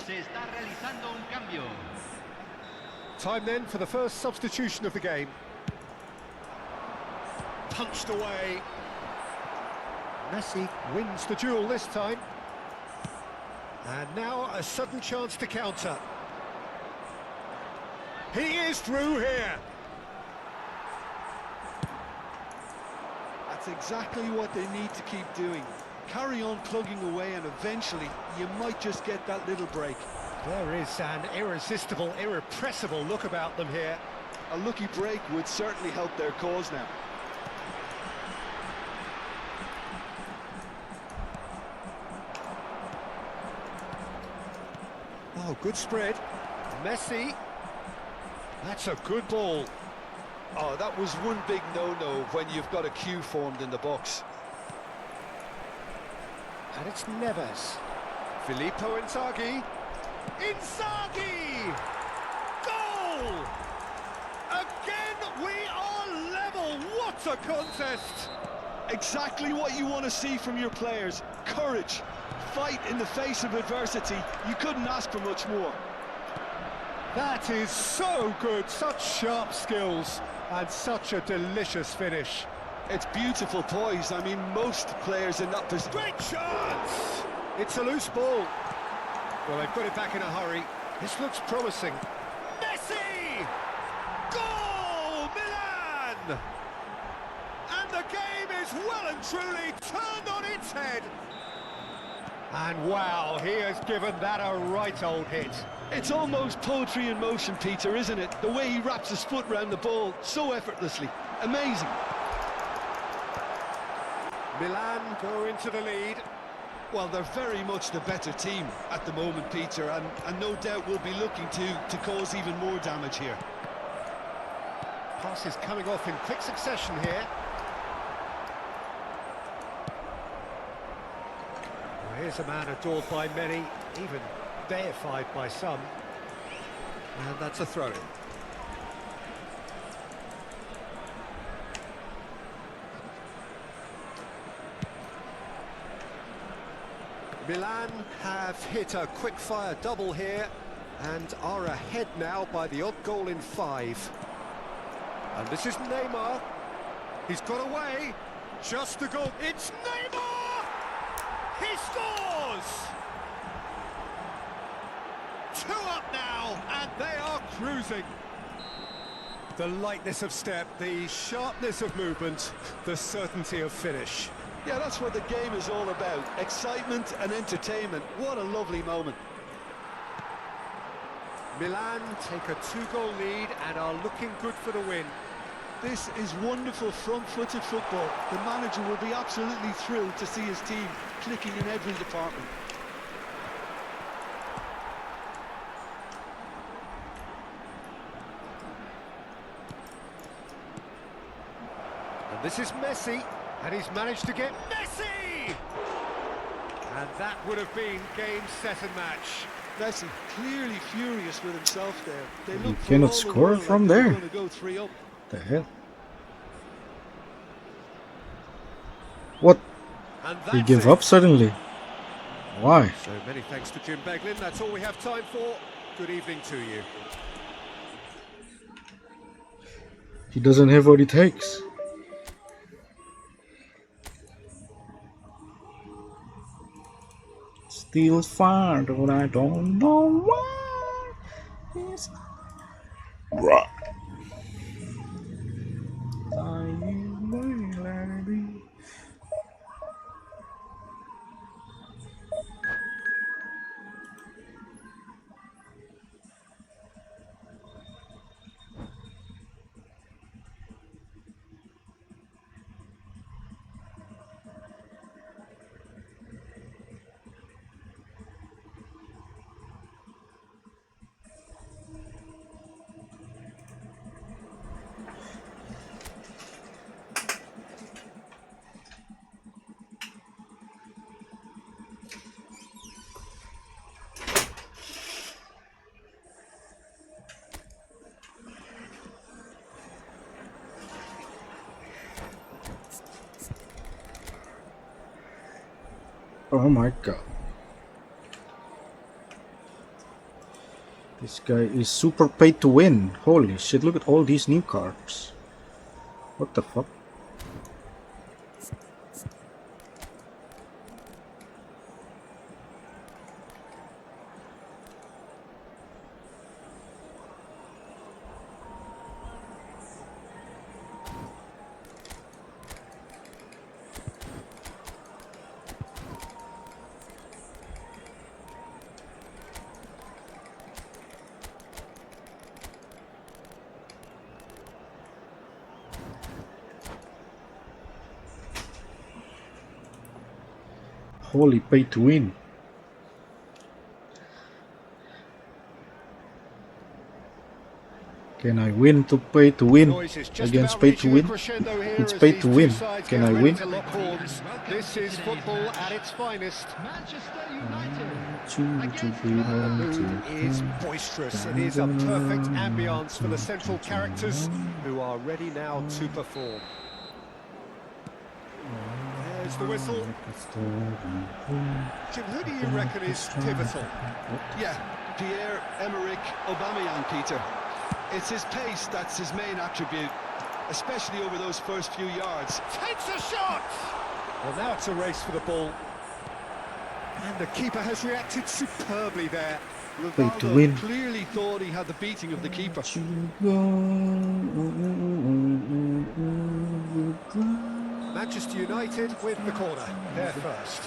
Se está realizando un cambio. Time then for the first substitution of the game. Punched away. Messi wins the duel this time. And now a sudden chance to counter. He is through here. That's exactly what they need to keep doing. Carry on plugging away and eventually you might just get that little break. There is an irresistible, irrepressible look about them here. A lucky break would certainly help their cause now. Oh, good spread. Messi. That's a good ball. Oh, that was one big no-no when you've got a queue formed in the box. And it's Neves. Filippo Inzaghi. Inzaghi! Goal! Again, we are level. What a contest! Exactly what you want to see from your players. Courage. Fight in the face of adversity. You couldn't ask for much more. That is so good. Such sharp skills and such a delicious finish. It's beautiful poise. I mean, most players in that position. Great chance! It's a loose ball. Well, they've got it back in a hurry. This looks promising. Messi! Goal! Milan! And the game is well and truly turned on its head. And wow, he has given that a right old hit. It's almost poetry in motion, Peter, isn't it? The way he wraps his foot around the ball so effortlessly. Amazing. Milan go into the lead. Well, they're very much the better team at the moment, Peter, and no doubt will be looking to cause even more damage here. Passes coming off in quick succession here. Well, here's a man adored by many, even deified by some. And that's a throw-in. Milan have hit a quick-fire double here and are ahead now by the odd goal in 5. And this is Neymar. He's got away. Just a goal. It's Neymar! He scores! 2 up now, and they are cruising. The lightness of step, the sharpness of movement, the certainty of finish. Yeah, that's what the game is all about. Excitement and entertainment. What a lovely moment. Milan take a 2-goal lead and are looking good for the win. This is wonderful front-footed football. The manager will be absolutely thrilled to see his team clicking in every department. And this is Messi, and he's managed to get Messi! And that would have been game, set and match. Messi clearly furious with himself there. They You look for cannot all the score world from like they're there. going to go 3 up. The hell? What? And He that's give it. up suddenly? Why? So many thanks to Jim Beglin. That's all we have time for. Good evening to you. He doesn't have what it takes. Still far, but I don't know why. It's right. Oh my god. This guy is super paid to win. Holy shit, look at all these new cards. What the fuck? Holy pay to win. Can I win to pay to win? Noise is just Against about pay to reaching a win? crescendo here It's as pay these to two win. sides Can get I ready win? to lock horns. This is football at its finest. Manchester United. The mood is boisterous. It is a perfect ambience for the central characters who are ready now to perform. There's the whistle. Jim, who do you reckon is pivotal? Yeah, Pierre-Emerick Aubameyang, Peter. It's his pace that's his main attribute, especially over those first few yards. Takes a shot! Well, now it's a race for the ball. And the keeper has reacted superbly there. Pay to Rivaldo win. clearly thought he had the beating of the keeper. Manchester United with the corner. They're first.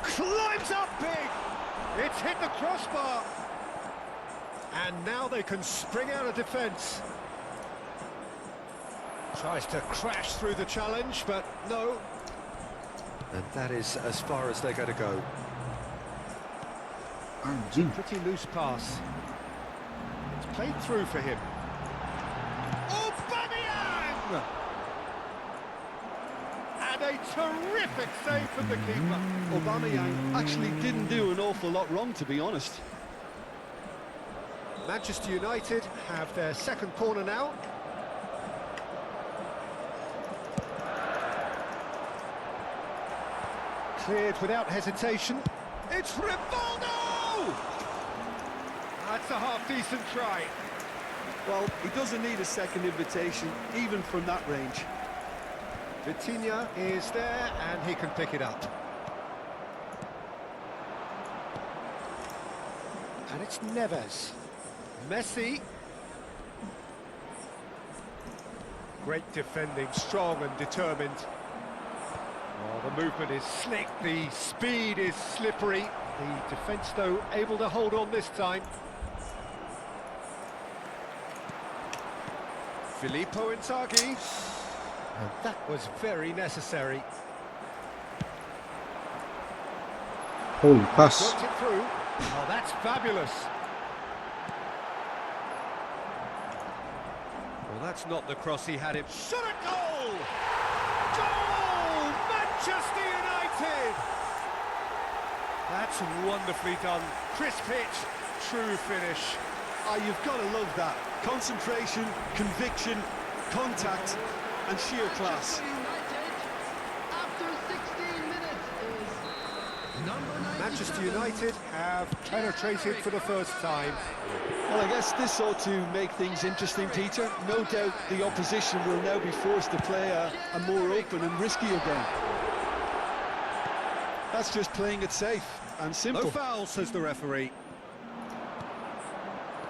Climbs up big. It's hit the crossbar. And now they can spring out of defence. Tries to crash through the challenge, but no. And that is as far as they're going to go. Pretty loose pass. It's played through for him. Aubameyang! And a terrific save from the keeper. Aubameyang actually didn't do an awful lot wrong, to be honest. Manchester United have their second corner now. Cleared without hesitation. It's Rivaldo! That's a half-decent try. Well, he doesn't need a second invitation, even from that range. Vitinha is there, and he can pick it up. And it's Neves. Messi. Great defending, strong and determined. Oh, the movement is slick, the speed is slippery. The defence, though, able to hold on this time. Filippo Inzaghi. And that was very necessary. Holy pass. Worked it through. Oh, that's fabulous. Well, that's not the cross he had him. Shot a goal! Goal! Manchester United! That's wonderfully done. Crisp hit, true finish. Ah, you've got to love that. Concentration, conviction, contact, and sheer class. Manchester United have penetrated for the first time. Well, I guess this ought to make things interesting, Peter. No doubt the opposition will now be forced to play a more open and riskier game. That's just playing it safe and simple. No foul, says the referee.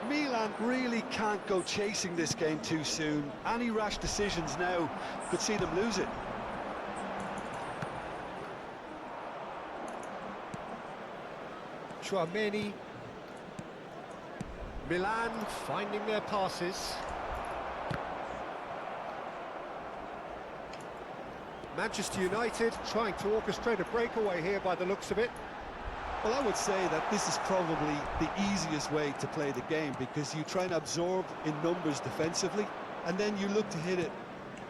Milan really can't go chasing this game too soon. Any rash decisions now could see them lose it. Tchouaméni. Milan finding their passes. Manchester United trying to orchestrate a breakaway here by the looks of it. Well, I would say that this is probably the easiest way to play the game, because you try and absorb in numbers defensively, and then you look to hit it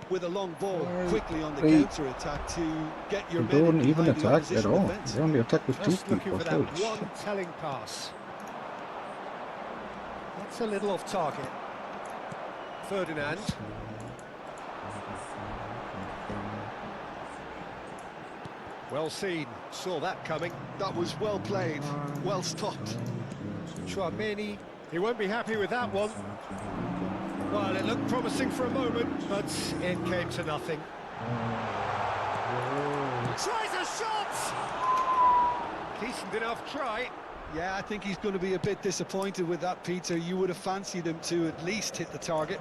with a long ball quickly on the counter-attack to get your They men don't in even behind the attack at opposition all. defence. They only attack with two Just looking people. for that Holy one shit. telling pass. That's a little off target. Ferdinand. Well seen, saw that coming. That was well played, well stopped. Chouameni, he won't be happy with that one. Well, it looked promising for a moment, but it came to nothing. Tries a shot! Decent enough try. Yeah, I think he's going to be a bit disappointed with that, Peter. You would have fancied him to at least hit the target.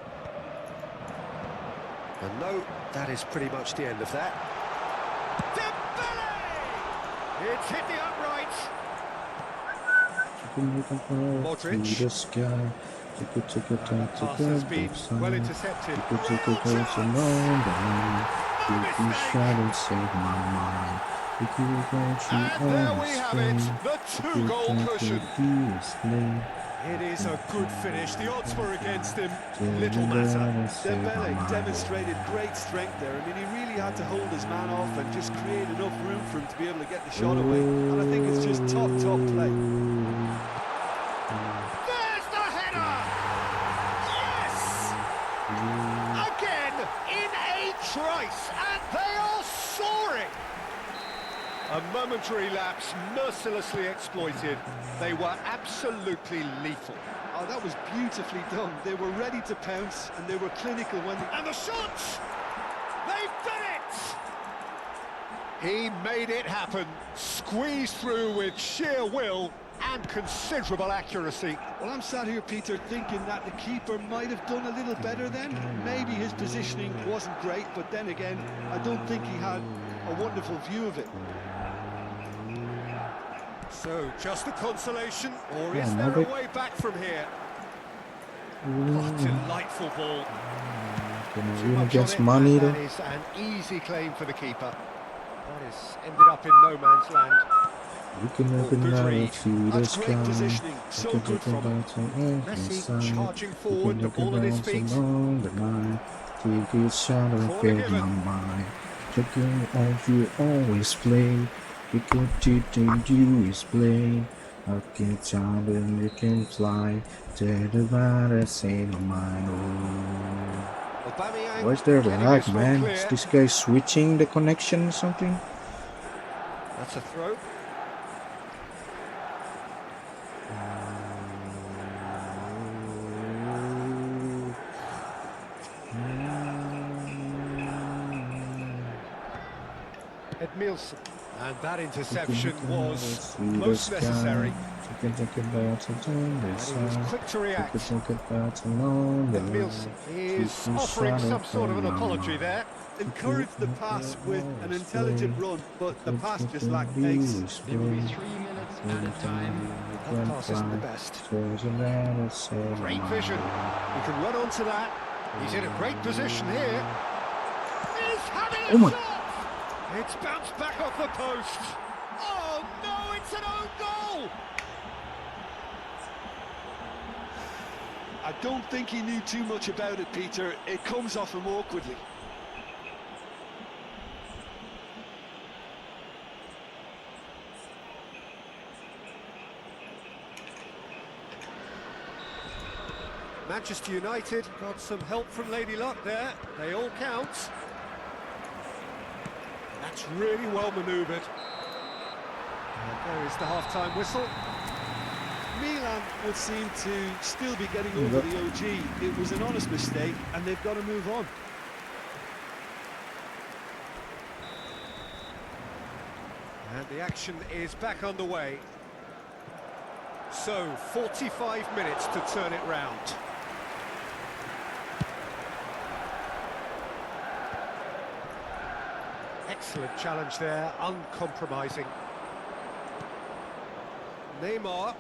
And no, that is pretty much the end of that. Dembele! It's hit the uprights. Modric. Pass has been well intercepted. And there we have it, the two-goal cushion. It is a good finish. The odds were against him. Little matter. Dembele demonstrated great strength there. I mean, he really had to hold his man off and just create enough room for him to be able to get the shot away. And I think it's just top play. There's the header! Yes! Again, in a trice, and they are soaring! A momentary lapse, mercilessly exploited. They were absolutely lethal. Oh, that was beautifully done. They were ready to pounce, and they were clinical when they... And the shots! They've done it! He made it happen, squeezed through with sheer will and considerable accuracy. Well, I'm sat here, Peter, thinking that the keeper might have done a little better then. Maybe his positioning wasn't great, but then again, I don't think he had a wonderful view of it. So, just a consolation, or Yeah, is there a maybe. way back from here? Oh, delightful ball. Too Even much against on it, money and though. that is an easy claim for the keeper. That has ended up in no man's land. You can Oh, open good now read. see the That's great sky. positioning, so good from him. Messi charging forward, the ball at his feet. Take it shot and Corner fill given. my mind. Checking all you always play. Because you is play. I can jump and you can fly. Tell the matter, say my mind. Aubameyang What's there getting lag, this one man? clear. Is this guy switching the connection or something? That's a throw. Edmilson. And that interception was most necessary. And he was quick to react. Edmilson is offering some sort of an apology there. Encouraged the pass with an intelligent run, but the pass just lacked pace. There will be 3 minutes added time. That pass isn't the best. Great vision. He can run onto that. He's in a great position here. He's having a shot! It's bounced back off the post. Oh no, it's an own goal! I don't think he knew too much about it, Peter. It comes off him awkwardly. Manchester United got some help from Lady Luck there. They all count. That's really well manoeuvred. And there is the half-time whistle. Milan would seem to still be getting over the OG. It was an honest mistake, and they've got to move on. And the action is back underway. So, 45 minutes to turn it round. Excellent challenge there, uncompromising. Neymar.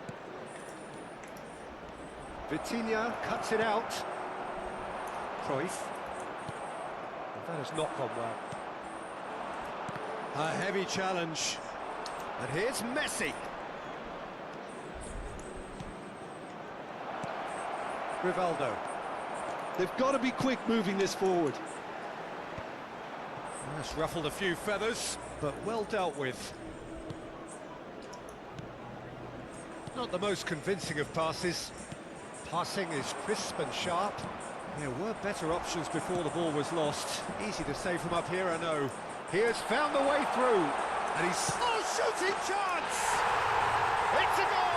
Vitinha cuts it out. Cruyff. That has not gone well. A heavy challenge. And here's Messi. Rivaldo. They've got to be quick moving this forward. That's ruffled a few feathers, but well dealt with. Not the most convincing of passes. Passing is crisp and sharp. There were better options before the ball was lost. Easy to say from up here, I know. He has found the way through. And he's... Oh, shooting chance! It's a goal!